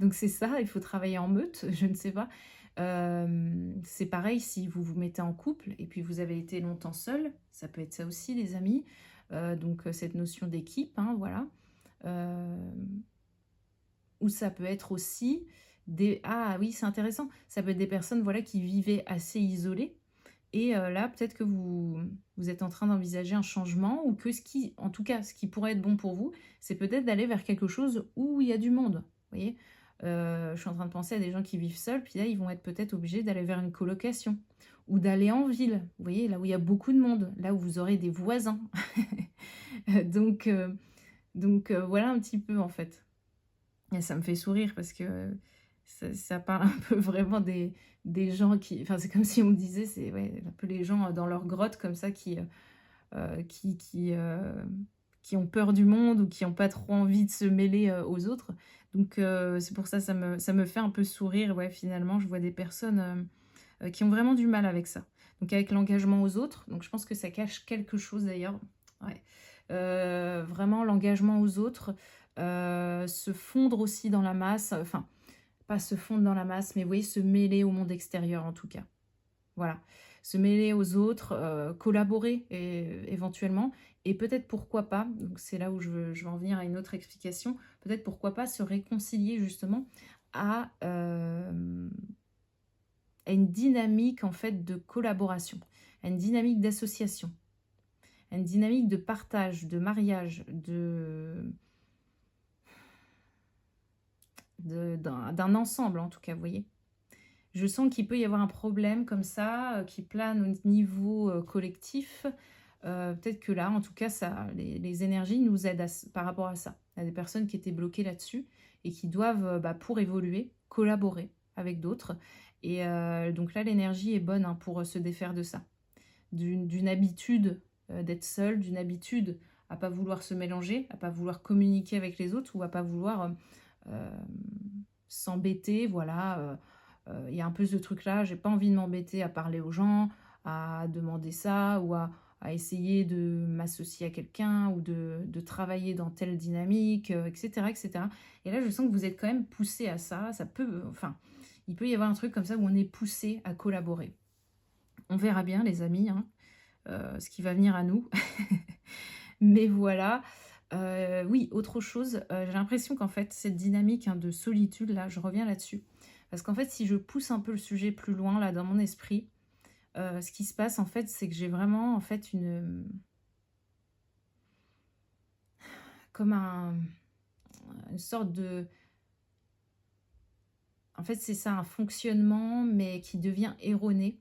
Donc c'est ça, il faut travailler en meute, je ne sais pas. C'est pareil si vous vous mettez en couple et puis vous avez été longtemps seul, ça peut être ça aussi les amis. Donc cette notion d'équipe, hein, voilà. Hem, ou ça peut être aussi des ah oui, c'est intéressant, ça peut être des personnes, voilà, qui vivaient assez isolées et là, peut-être que vous êtes en train d'envisager un changement ou que ce qui en tout cas, ce qui pourrait être bon pour vous, c'est peut-être d'aller vers quelque chose où il y a du monde, vous voyez? Je suis en train de penser à des gens qui vivent seuls, puis là, ils vont être peut-être obligés d'aller vers une colocation ou d'aller en ville, vous voyez? Là où il y a beaucoup de monde, là où vous aurez des voisins. Donc voilà un petit peu, en fait. Et ça me fait sourire parce que ça parle un peu vraiment des gens qui enfin, c'est comme si on me disait, c'est ouais, un peu les gens, dans leur grotte comme ça qui qui, heu, qui ont peur du monde ou qui ont pas trop envie de se mêler, aux autres. Donc c'est pour ça, ça me fait un peu sourire, ouais, finalement, je vois des personnes, qui ont vraiment du mal avec ça. Donc avec l'engagement aux autres, donc je pense que ça cache quelque chose d'ailleurs, ouais. Vraiment l'engagement aux autres, se fondre aussi dans la masse, enfin, pas se fondre dans la masse, mais vous voyez, se mêler au monde extérieur en tout cas. Voilà. Se mêler aux autres, collaborer éventuellement et peut-être pourquoi pas, donc c'est là où je veux en venir à une autre explication, peut-être pourquoi pas se réconcilier justement à, à une dynamique en fait de collaboration, à une dynamique d'association, à une dynamique de partage, de mariage, d'un ensemble en tout cas, vous voyez? Je sens qu'il peut y avoir un problème comme ça, qui plane au niveau, collectif. Peut-être que là, en tout cas, ça les énergies nous aident par rapport à ça. Il y a des personnes qui étaient bloquées là-dessus et qui doivent, bah, pour évoluer, collaborer avec d'autres et donc là, l'énergie est bonne, hein, pour, se défaire de ça. D'une habitude, d'être seul, d'une habitude à pas vouloir se mélanger, à pas vouloir communiquer avec les autres ou à pas vouloir, s'embêter, voilà, il y a un peu ce truc-là, j'ai pas envie de m'embêter à parler aux gens, à demander ça ou à essayer de m'associer à quelqu'un ou de travailler dans telle dynamique, et cetera et cetera. Et là, je sens que vous êtes quand même poussé à ça, ça peut, enfin, il peut y avoir un truc comme ça où on est poussé à collaborer. On verra bien les amis, hein, ce qui va venir à nous. Mais voilà, oui, autre chose, j'ai l'impression qu'en fait, cette dynamique, hein, de solitude là, je reviens là-dessus. Parce qu'en fait, si je pousse un peu le sujet plus loin là dans mon esprit, ce qui se passe en fait, c'est que j'ai vraiment en fait comme une sorte de en fait, c'est ça, un fonctionnement, mais qui devient erroné.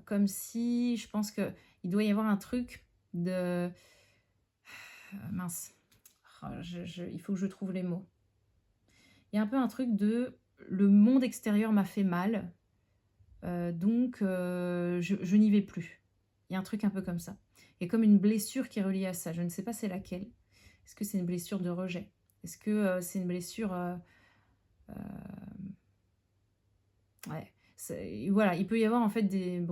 Comme si je pense que il doit y avoir un truc de mince, oh, il faut que je trouve les mots. Il y a un peu un truc de: «Le monde extérieur m'a fait mal, donc je n'y vais plus». Il y a un truc un peu comme ça. Il y a comme une blessure qui est reliée à ça. Je ne sais pas c'est laquelle. Est-ce que c'est une blessure de rejet? Est-ce que, c'est une blessure, ouais, voilà, il peut y avoir en fait des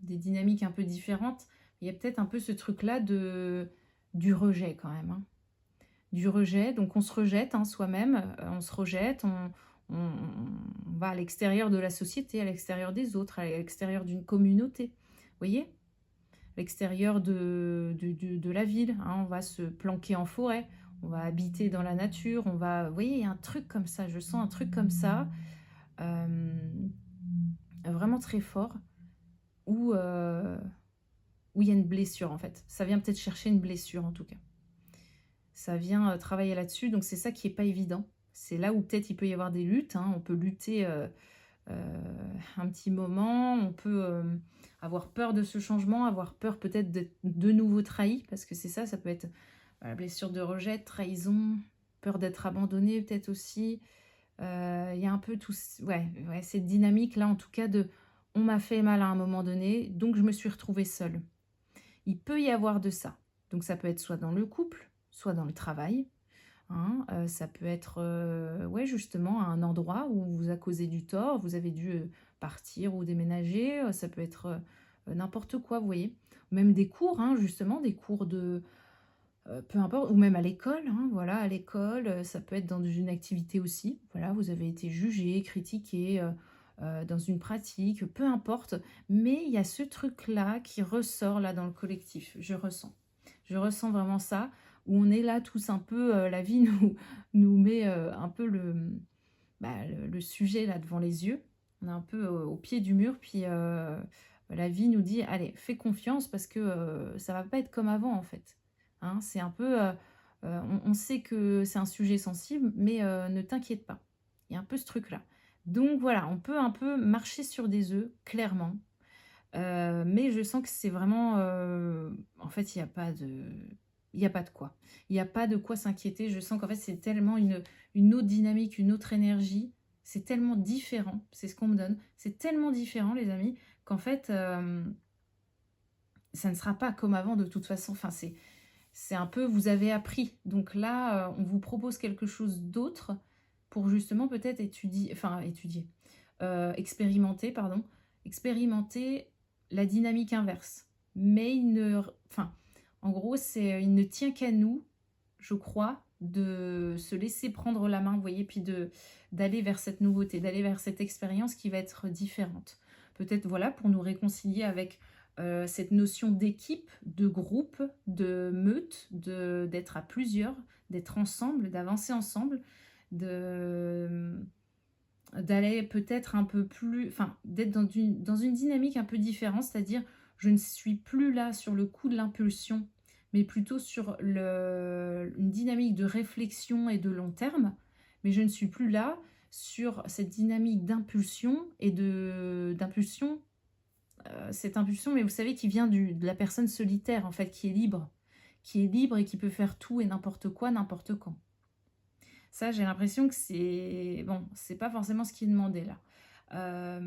dynamiques un peu différentes. Il y a peut-être un peu ce truc-là du rejet quand même, hein. Du rejet, donc on se rejette, hein, soi-même, on se rejette, on va à l'extérieur de la société, à l'extérieur des autres, à l'extérieur d'une communauté. Vous voyez? À l'extérieur de la ville, hein, on va se planquer en forêt, on va habiter dans la nature, on va vous voyez, il y a un truc comme ça, je sens un truc comme ça, vraiment très fort où, où il y a une blessure, en fait. Ça vient peut-être chercher une blessure, en tout cas. Ça vient, travailler là-dessus, donc c'est ça qui est pas évident. C'est là où peut-être il peut y avoir des luttes, hein. On peut lutter, heu, un petit moment, on peut, avoir peur de ce changement, avoir peur peut-être d'être de nouveau trahi, parce que c'est ça, ça peut être, blessure de rejet, trahison, peur d'être abandonné peut-être aussi. Il y a un peu tout c ouais, ouais, cette dynamique-là en tout cas de: «On m'a fait mal à un moment donné, donc je me suis retrouvée seule». Il peut y avoir de ça. Donc ça peut être soit dans le couple, soit dans le travail, hein, ça peut être, ouais, justement à un endroit où on vous a causé du tort, vous avez dû, partir ou déménager, ça peut être, n'importe quoi, vous voyez? Même des cours, hein, justement, des cours de, peu importe, ou même à l'école, hein, voilà, à l'école, ça peut être dans une activité aussi. Voilà, vous avez été jugé, critiqué, dans une pratique, peu importe. Mais il y a ce truc-là qui ressort là dans le collectif, je ressens. Je ressens vraiment ça, où on est là tous un peu, la vie nous met un peu le sujet là devant les yeux. On est un peu au pied du mur, puis la vie nous dit, allez, fais confiance parce que ça va pas être comme avant en fait. Hein, c'est un peu, on sait que c'est un sujet sensible, mais ne t'inquiète pas. Il y a un peu ce truc-là. Donc voilà, on peut un peu marcher sur des œufs, clairement. Mais je sens que c'est vraiment, en fait, il y a pas de il y a pas de quoi. Il y a pas de quoi s'inquiéter. Je sens qu'en fait, c'est tellement une autre dynamique, une autre énergie. C'est tellement différent, c'est ce qu'on me donne. C'est tellement différent, les amis, qu'en fait, ça ne sera pas comme avant de toute façon. Enfin, c'est un peu, vous avez appris. Donc là, on vous propose quelque chose d'autre pour justement peut-être expérimenter, pardon, expérimenter la dynamique inverse. Mais en gros, il ne tient qu'à nous, je crois, de se laisser prendre la main, vous voyez, puis d'aller vers cette nouveauté, d'aller vers cette expérience qui va être différente. Peut-être, voilà, pour nous réconcilier avec cette notion d'équipe, de groupe, de meute, d'être à plusieurs, d'être ensemble, d'avancer ensemble, d'aller peut-être un peu plus, enfin, d'être dans une dynamique un peu différente, c'est-à-dire je ne suis plus là sur le coup de l'impulsion, mais plutôt sur une dynamique de réflexion et de long terme, mais je ne suis plus là sur cette dynamique d'impulsion et d'impulsion, cette impulsion, mais vous savez, qui vient de la personne solitaire, en fait, qui est libre et qui peut faire tout et n'importe quoi, n'importe quand. Ça, j'ai l'impression que c'est pas forcément ce qui est demandé là.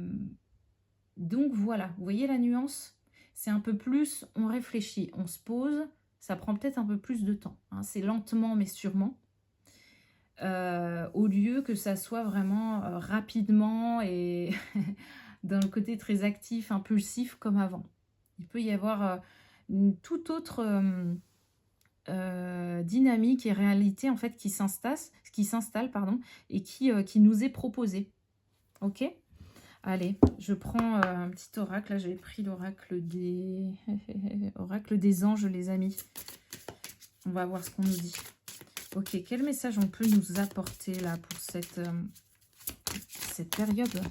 Donc voilà, vous voyez la nuance? C'est un peu plus, on réfléchit, on se pose, ça prend peut-être un peu plus de temps. Hein, c'est lentement mais sûrement. Au lieu que ça soit vraiment rapidement et dans le côté très actif, impulsif comme avant. Il peut y avoir une toute autre dynamique et réalité en fait qui s'installe pardon, et qui nous est proposée. Ok, allez, je prends un petit oracle. Là, j'avais pris l'oracle des oracle des anges, les amis. On va voir ce qu'on nous dit. Ok, quel message on peut nous apporter là pour cette période?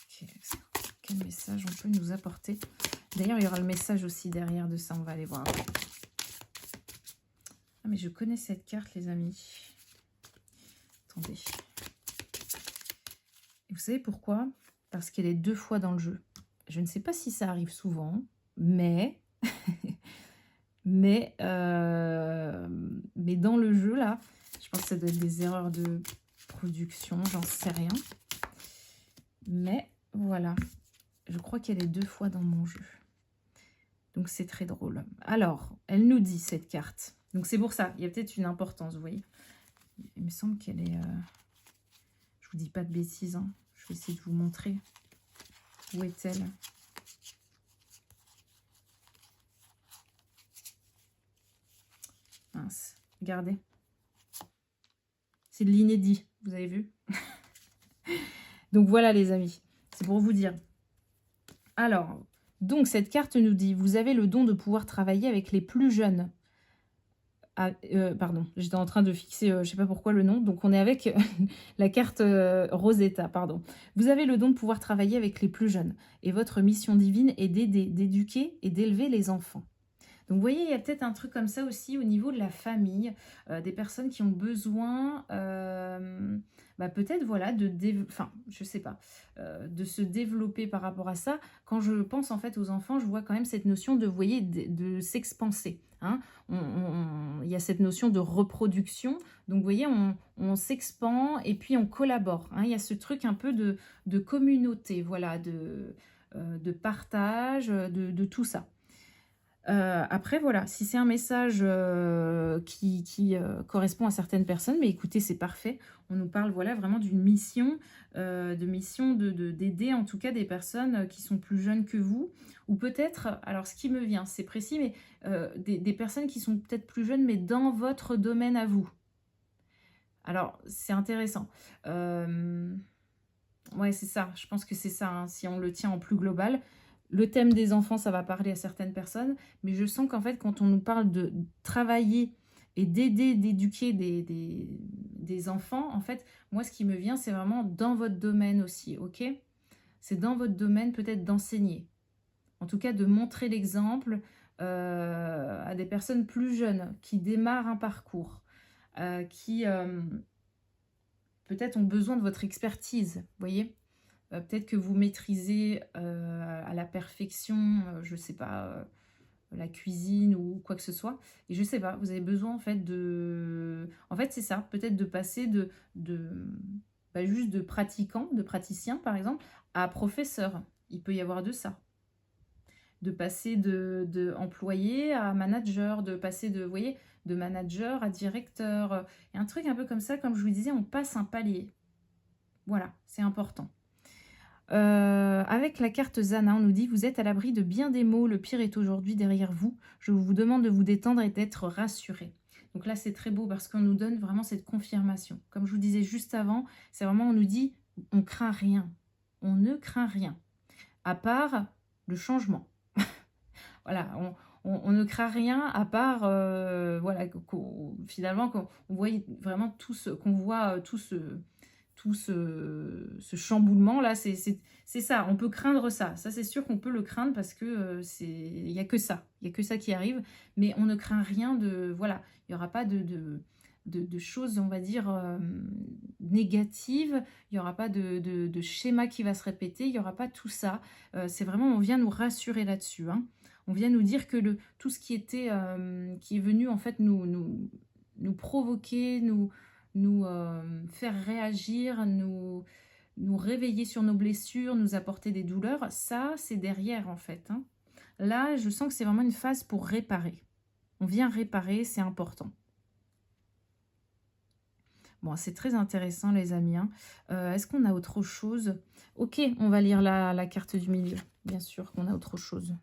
Okay. Quel message on peut nous apporter? D'ailleurs, il y aura le message aussi derrière de ça, on va aller voir. Ah, mais je connais cette carte, les amis. Attendez. Et vous savez pourquoi? Parce qu'elle est 2 fois dans le jeu. Je ne sais pas si ça arrive souvent, mais... mais dans le jeu, là, je pense que ça doit être des erreurs de production, j'en sais rien. Mais voilà, je crois qu'elle est 2 fois dans mon jeu. Donc, c'est très drôle. Alors, elle nous dit, cette carte. Donc, c'est pour ça. Il y a peut-être une importance, vous voyez. Il me semble qu'elle est... Je vous dis pas de bêtises. Hein. Je vais essayer de vous montrer. Où est-elle? Mince. Regardez. C'est de l'inédit. Vous avez vu? Donc, voilà, les amis. C'est pour vous dire. Alors... Donc, cette carte nous dit, vous avez le don de pouvoir travailler avec les plus jeunes. Ah, pardon, j'étais en train de fixer, je ne sais pas pourquoi le nom. Donc, on est avec la carte Rosetta, pardon. Vous avez le don de pouvoir travailler avec les plus jeunes. Et votre mission divine est d'aider, d'éduquer et d'élever les enfants. Donc, vous voyez, il y a peut-être un truc comme ça aussi au niveau de la famille, des personnes qui ont besoin, peut-être, voilà, je sais pas, de se développer par rapport à ça. Quand je pense, en fait, aux enfants, je vois quand même cette notion de, vous voyez, de s'expanser. Hein. Il y a cette notion de reproduction. Donc, vous voyez, on s'expand et puis on collabore. Hein. Il y a ce truc un peu de communauté, voilà, de partage, de tout ça. Après voilà, si c'est un message, qui correspond à certaines personnes, mais écoutez, c'est parfait. On nous parle, voilà, vraiment d'une mission, de mission d'aider en tout cas des personnes, qui sont plus jeunes que vous ou peut-être alors ce qui me vient, c'est précis, mais des personnes qui sont peut-être plus jeunes, mais dans votre domaine à vous. Alors c'est intéressant. Hem Ouais, c'est ça. Je pense que c'est ça, hein, si on le tient en plus global. Le thème des enfants, ça va parler à certaines personnes, mais je sens qu'en fait, quand on nous parle de travailler et d'aider, d'éduquer des enfants, en fait, moi, ce qui me vient, c'est vraiment dans votre domaine aussi, ok? C'est dans votre domaine peut-être d'enseigner. En tout cas, de montrer l'exemple à des personnes plus jeunes qui démarrent un parcours, qui peut-être ont besoin de votre expertise, vous voyez? Peut-être que vous maîtrisez, à la perfection, je sais pas, la cuisine ou quoi que ce soit et je sais pas, vous avez besoin en fait en fait, c'est ça, peut-être de passer bah, juste de pratiquant, de praticien par exemple, à professeur. Il peut y avoir de ça. De passer de employé à manager, de passer de vous voyez? De manager à directeur, et un truc un peu comme ça, comme je vous disais, on passe un palier. Voilà, c'est important. Avec la carte Zana, on nous dit: «Vous êtes à l'abri de bien des maux, le pire est aujourd'hui derrière vous. Je vous demande de vous détendre et d'être rassurés». Donc là, c'est très beau parce qu'on nous donne vraiment cette confirmation. Comme je vous disais juste avant, c'est vraiment on nous dit: «On craint rien, on ne craint rien, à part le changement». Voilà, on ne craint rien à part, voilà, finalement qu'on on voit vraiment qu'on voit, tout ce chamboulement-là, c'est ça, on peut craindre ça. Ça, c'est sûr qu'on peut le craindre parce que, il y a que ça. Il y a que ça qui arrive, mais on ne craint rien de voilà, il y aura pas de choses, on va dire, négatives. Il y aura pas de schéma qui va se répéter, il y aura pas tout ça. C'est vraiment on vient nous rassurer là-dessus, hein. On vient nous dire que tout ce qui était, qui est venu en fait nous provoquer, nous faire réagir, nous réveiller sur nos blessures, nous apporter des douleurs, ça, c'est derrière en fait, hein. Là, je sens que c'est vraiment une phase pour réparer. On vient réparer, c'est important. Bon, c'est très intéressant les amis, hein. Est-ce qu'on a autre chose? OK, on va lire la carte du milieu. Bien sûr qu'on a autre chose.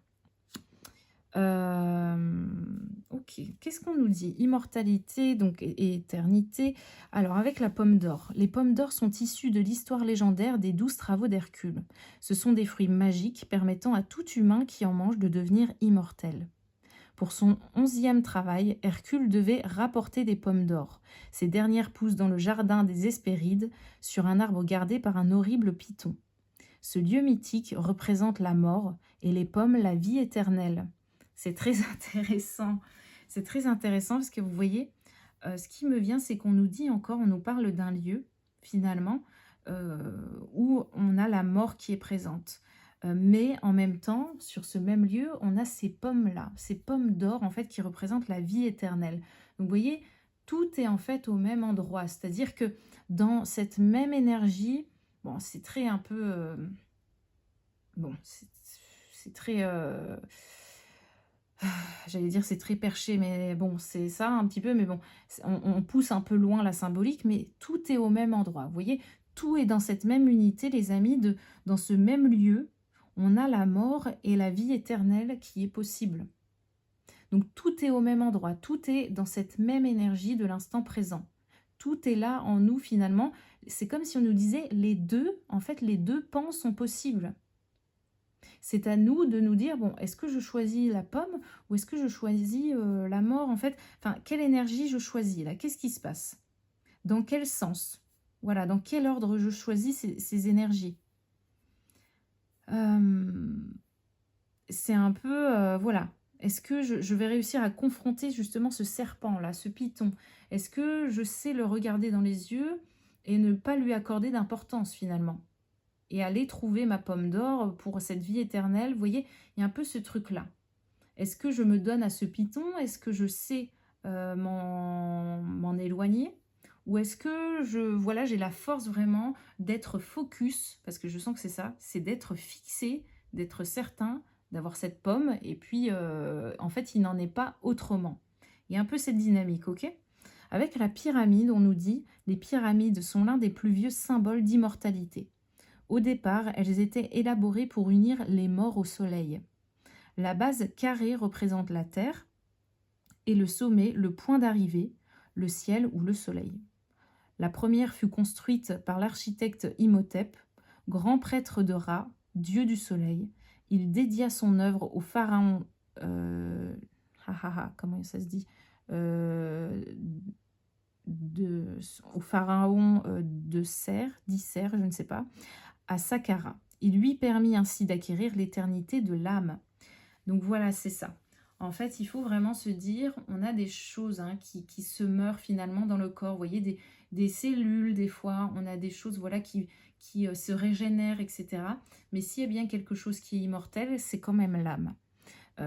OK. Qu'est-ce qu'on nous dit? Immortalité, donc et éternité. Alors avec la pomme d'or. Les pommes d'or sont issues de l'histoire légendaire des 12 travaux d'Hercule. Ce sont des fruits magiques permettant à tout humain qui en mange de devenir immortel. Pour son 11e travail, Hercule devait rapporter des pommes d'or. Ces dernières poussent dans le jardin des Hespérides, sur un arbre gardé par un horrible python. Ce lieu mythique représente la mort et les pommes la vie éternelle. C'est très intéressant. C'est très intéressant parce que vous voyez, ce qui me vient, c'est qu'on nous dit encore, on nous parle d'un lieu, finalement, où on a la mort qui est présente. Mais en même temps, sur ce même lieu, on a ces pommes-là, ces pommes d'or, en fait, qui représentent la vie éternelle. Donc, vous voyez, tout est en fait au même endroit. C'est-à-dire que dans cette même énergie, bon, c'est très un peu... bon, c'est très... j'allais dire c'est très perché, mais bon, c'est ça un petit peu, mais bon, on pousse un peu loin la symbolique, mais tout est au même endroit. Vous voyez, tout est dans cette même unité, les amis, dans ce même lieu, on a la mort et la vie éternelle qui est possible. Donc tout est au même endroit, tout est dans cette même énergie de l'instant présent. Tout est là en nous finalement. C'est comme si on nous disait les deux, en fait, les deux pans sont possibles. C'est à nous de nous dire, bon, est-ce que je choisis la pomme ou est-ce que je choisis la mort en fait? Enfin, quelle énergie je choisis là? Qu'est-ce qui se passe? Dans quel sens? Voilà, dans quel ordre je choisis ces énergies? C'est un peu, voilà. Est-ce que je vais réussir à confronter justement ce serpent-là, ce python? Est-ce que je sais le regarder dans les yeux et ne pas lui accorder d'importance finalement? Et aller trouver ma pomme d'or pour cette vie éternelle. Vous voyez, il y a un peu ce truc-là. Est-ce que je me donne à ce python? Est-ce que je sais m'en éloigner? Ou est-ce que voilà, j'ai la force vraiment d'être focus, parce que je sens que c'est ça, c'est d'être fixé, d'être certain d'avoir cette pomme, et puis en fait, il n'en est pas autrement. Il y a un peu cette dynamique, ok? Avec la pyramide, on nous dit, les pyramides sont l'un des plus vieux symboles d'immortalité. Au départ, elles étaient élaborées pour unir les morts au soleil. La base carrée représente la terre et le sommet, le point d'arrivée, le ciel ou le soleil. La première fut construite par l'architecte Imhotep, grand prêtre de Ra, dieu du soleil. Il dédia son œuvre au pharaon... comment ça se dit euh, au pharaon d'Isser, je ne sais pas, à Saqqara. Il lui permit ainsi d'acquérir l'éternité de l'âme. Donc voilà, c'est ça. En fait, il faut vraiment se dire, on a des choses qui se meurent finalement dans le corps. Vous voyez, des cellules, des fois, on a des choses voilà, qui se régénèrent, etc. Mais s'il y a bien quelque chose qui est immortel, c'est quand même l'âme.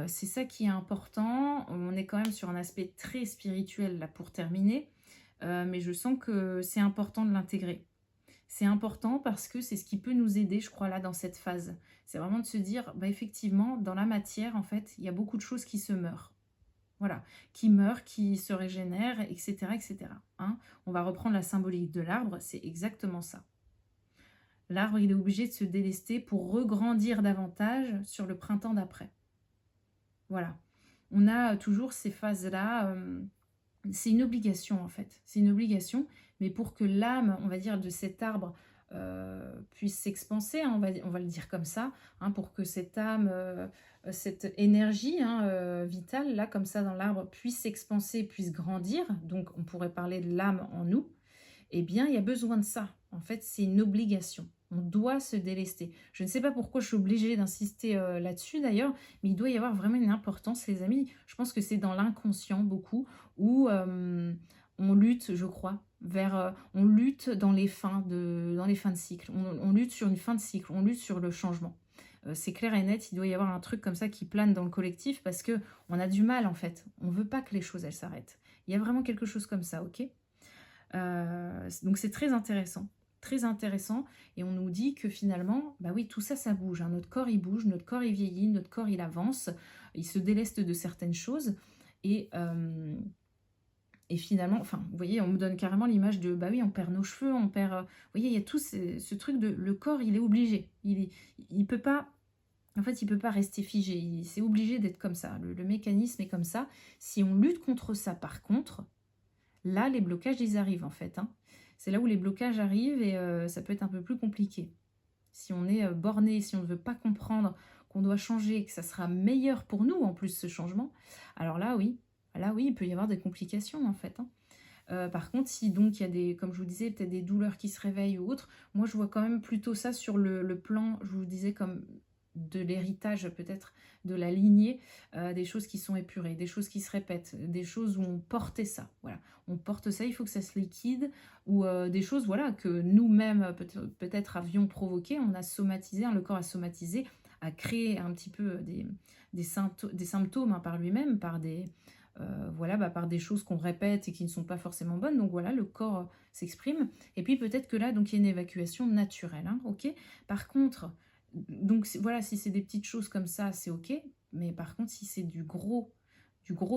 C'est ça qui est important. On est quand même sur un aspect très spirituel là pour terminer. Mais je sens que c'est important de l'intégrer. C'est important parce que c'est ce qui peut nous aider, je crois, là, dans cette phase. C'est vraiment de se dire, bah, effectivement, dans la matière, en fait, il y a beaucoup de choses qui se meurent. Voilà, qui meurent, qui se régénèrent, etc. etc. Hein. On va reprendre la symbolique de l'arbre, c'est exactement ça. L'arbre, il est obligé de se délester pour regrandir davantage sur le printemps d'après. Voilà. On a toujours ces phases-là. C'est une obligation, en fait. C'est une obligation. Mais pour que l'âme, on va dire, de cet arbre puisse s'expanser, hein, on va le dire comme ça, hein, pour que cette âme, cette énergie vitale, là, comme ça, dans l'arbre, puisse s'expanser, puisse grandir, donc on pourrait parler de l'âme en nous, eh bien, il y a besoin de ça. En fait, c'est une obligation. On doit se délester. Je ne sais pas pourquoi je suis obligée d'insister là-dessus d'ailleurs, mais il doit y avoir vraiment une importance, les amis. Je pense que c'est dans l'inconscient beaucoup, où on lutte, je crois, on lutte dans les fins de cycle. On lutte sur une fin de cycle, on lutte sur le changement. C'est clair et net, il doit y avoir un truc comme ça qui plane dans le collectif parce que on a du mal en fait. On veut pas que les choses elles s'arrêtent. Il y a vraiment quelque chose comme ça, ok? Donc c'est très intéressant. Très intéressant, et on nous dit que finalement, bah oui, tout ça, ça bouge, hein. Notre corps, il bouge, notre corps, il vieillit, notre corps, il avance, il se déleste de certaines choses, et, euh, et finalement, enfin, vous voyez, on me donne carrément l'image de, bah oui, on perd nos cheveux, on perd... vous voyez, il y a tout ce truc de, le corps, il est obligé, il peut pas... En fait, il ne peut pas rester figé, c'est obligé d'être comme ça, le mécanisme est comme ça. Si on lutte contre ça, par contre, là, les blocages, ils arrivent en fait, hein. C'est là où les blocages arrivent, et ça peut être un peu plus compliqué. Si on est borné, si on ne veut pas comprendre qu'on doit changer, que ça sera meilleur pour nous en plus ce changement, alors là oui, il peut y avoir des complications en fait, hein. Par contre, si donc il y a des, comme je vous disais, peut-être des douleurs qui se réveillent ou autres, moi je vois quand même plutôt ça sur le plan, je vous disais, comme de l'héritage peut-être, de la lignée, des choses qui sont épurées, des choses qui se répètent, des choses où on portait ça, voilà. On porte ça, il faut que ça se liquide, ou des choses voilà, que nous-mêmes peut-être avions provoqué, on a somatisé, hein, le corps a somatisé, a créé un petit peu des symptômes hein, par lui-même, par voilà, par des choses qu'on répète et qui ne sont pas forcément bonnes. Donc voilà, le corps s'exprime. Et puis peut-être que là, donc il y a une évacuation naturelle, hein, ok. Par contre, donc voilà, si c'est des petites choses comme ça, c'est ok. Mais par contre, si c'est du gros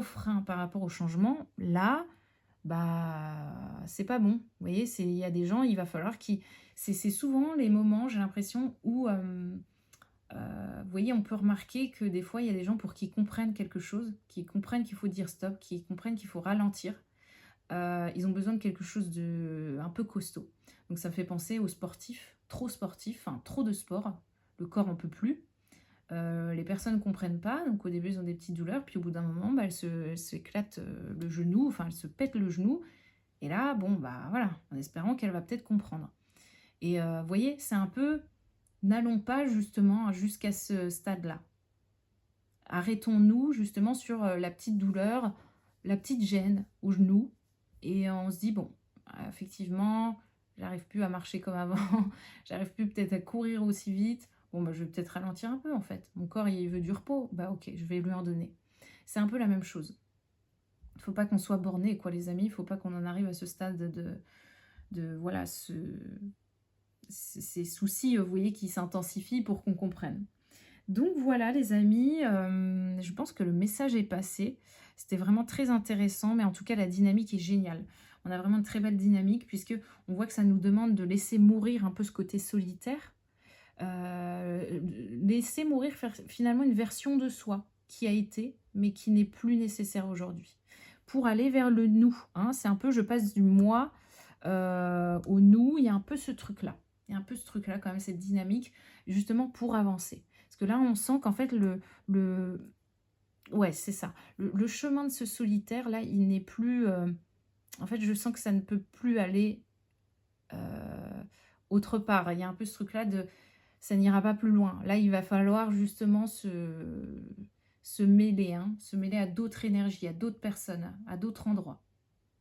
frein par rapport au changement, là, bah c'est pas bon. Vous voyez, il y a des gens, il va falloir qu'ils... C'est souvent les moments, j'ai l'impression, où... vous voyez, on peut remarquer que des fois, il y a des gens pour qui comprennent quelque chose, qui comprennent qu'il faut dire stop, qui comprennent qu'il faut ralentir. Ils ont besoin de quelque chose de un peu costaud. Donc ça me fait penser aux sportifs, enfin trop de sport, le corps en peut plus. Les personnes ne comprennent pas, donc au début ils ont des petites douleurs, puis au bout d'un moment, bah, elles s'éclatent le genou, enfin elles se pètent le genou, et là, bon, bah voilà, en espérant qu'elle va peut-être comprendre. Et vous voyez, c'est un peu, n'allons pas justement jusqu'à ce stade-là. Arrêtons-nous justement sur la petite douleur, la petite gêne au genou, et on se dit, bon, effectivement, j'arrive plus à marcher comme avant, j'arrive plus peut-être à courir aussi vite, bon, bah, je vais peut-être ralentir un peu en fait. Mon corps, il veut du repos, bah ok, je vais lui en donner. C'est un peu la même chose. Il ne faut pas qu'on soit borné, quoi, les amis, il ne faut pas qu'on en arrive à ce stade de voilà, ces soucis, vous voyez, qui s'intensifient pour qu'on comprenne. Donc voilà les amis, je pense que le message est passé. C'était vraiment très intéressant, mais en tout cas la dynamique est géniale. On a vraiment une très belle dynamique puisque on voit que ça nous demande de laisser mourir un peu ce côté solitaire, laisser mourir finalement une version de soi qui a été, mais qui n'est plus nécessaire aujourd'hui. Pour aller vers le nous, hein, c'est un peu, je passe du moi au nous, il y a un peu ce truc-là. Il y a un peu ce truc-là quand même, cette dynamique, justement pour avancer. Parce que là, on sent qu'en fait, ouais, c'est ça. Le chemin de ce solitaire, là, il n'est plus... en fait, je sens que ça ne peut plus aller autre part. Il y a un peu ce truc-là de... Ça n'ira pas plus loin. Là, il va falloir justement se mêler, hein, se mêler à d'autres énergies, à d'autres personnes, à d'autres endroits.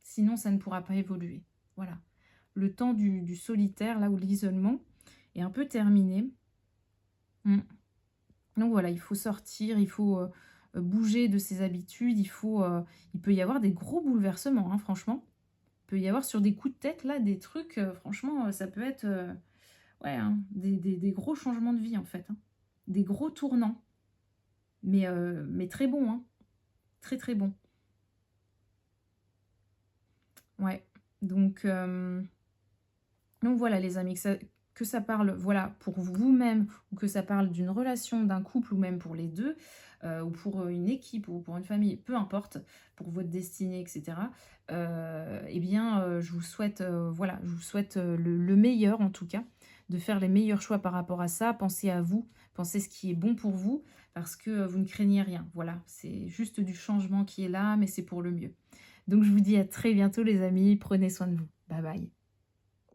Sinon, ça ne pourra pas évoluer. Voilà. Le temps du solitaire, là où l'isolement est un peu terminé. Mm. Donc voilà, il faut sortir, il faut bouger de ses habitudes, il peut y avoir des gros bouleversements, hein, franchement. Il peut y avoir sur des coups de tête, là, des trucs, franchement, ça peut être ouais, hein, des gros changements de vie, en fait. Hein. Des gros tournants, mais très bons, hein. Très, très bons. Ouais, donc... Donc voilà les amis, que ça parle voilà, pour vous-même ou que ça parle d'une relation, d'un couple ou même pour les deux, ou pour une équipe ou pour une famille, peu importe, pour votre destinée, etc. Eh bien, je vous souhaite, voilà, je vous souhaite le meilleur en tout cas, de faire les meilleurs choix par rapport à ça. Pensez à vous, pensez ce qui est bon pour vous, parce que vous ne craignez rien. Voilà, c'est juste du changement qui est là, mais c'est pour le mieux. Donc je vous dis à très bientôt les amis, prenez soin de vous. Bye bye.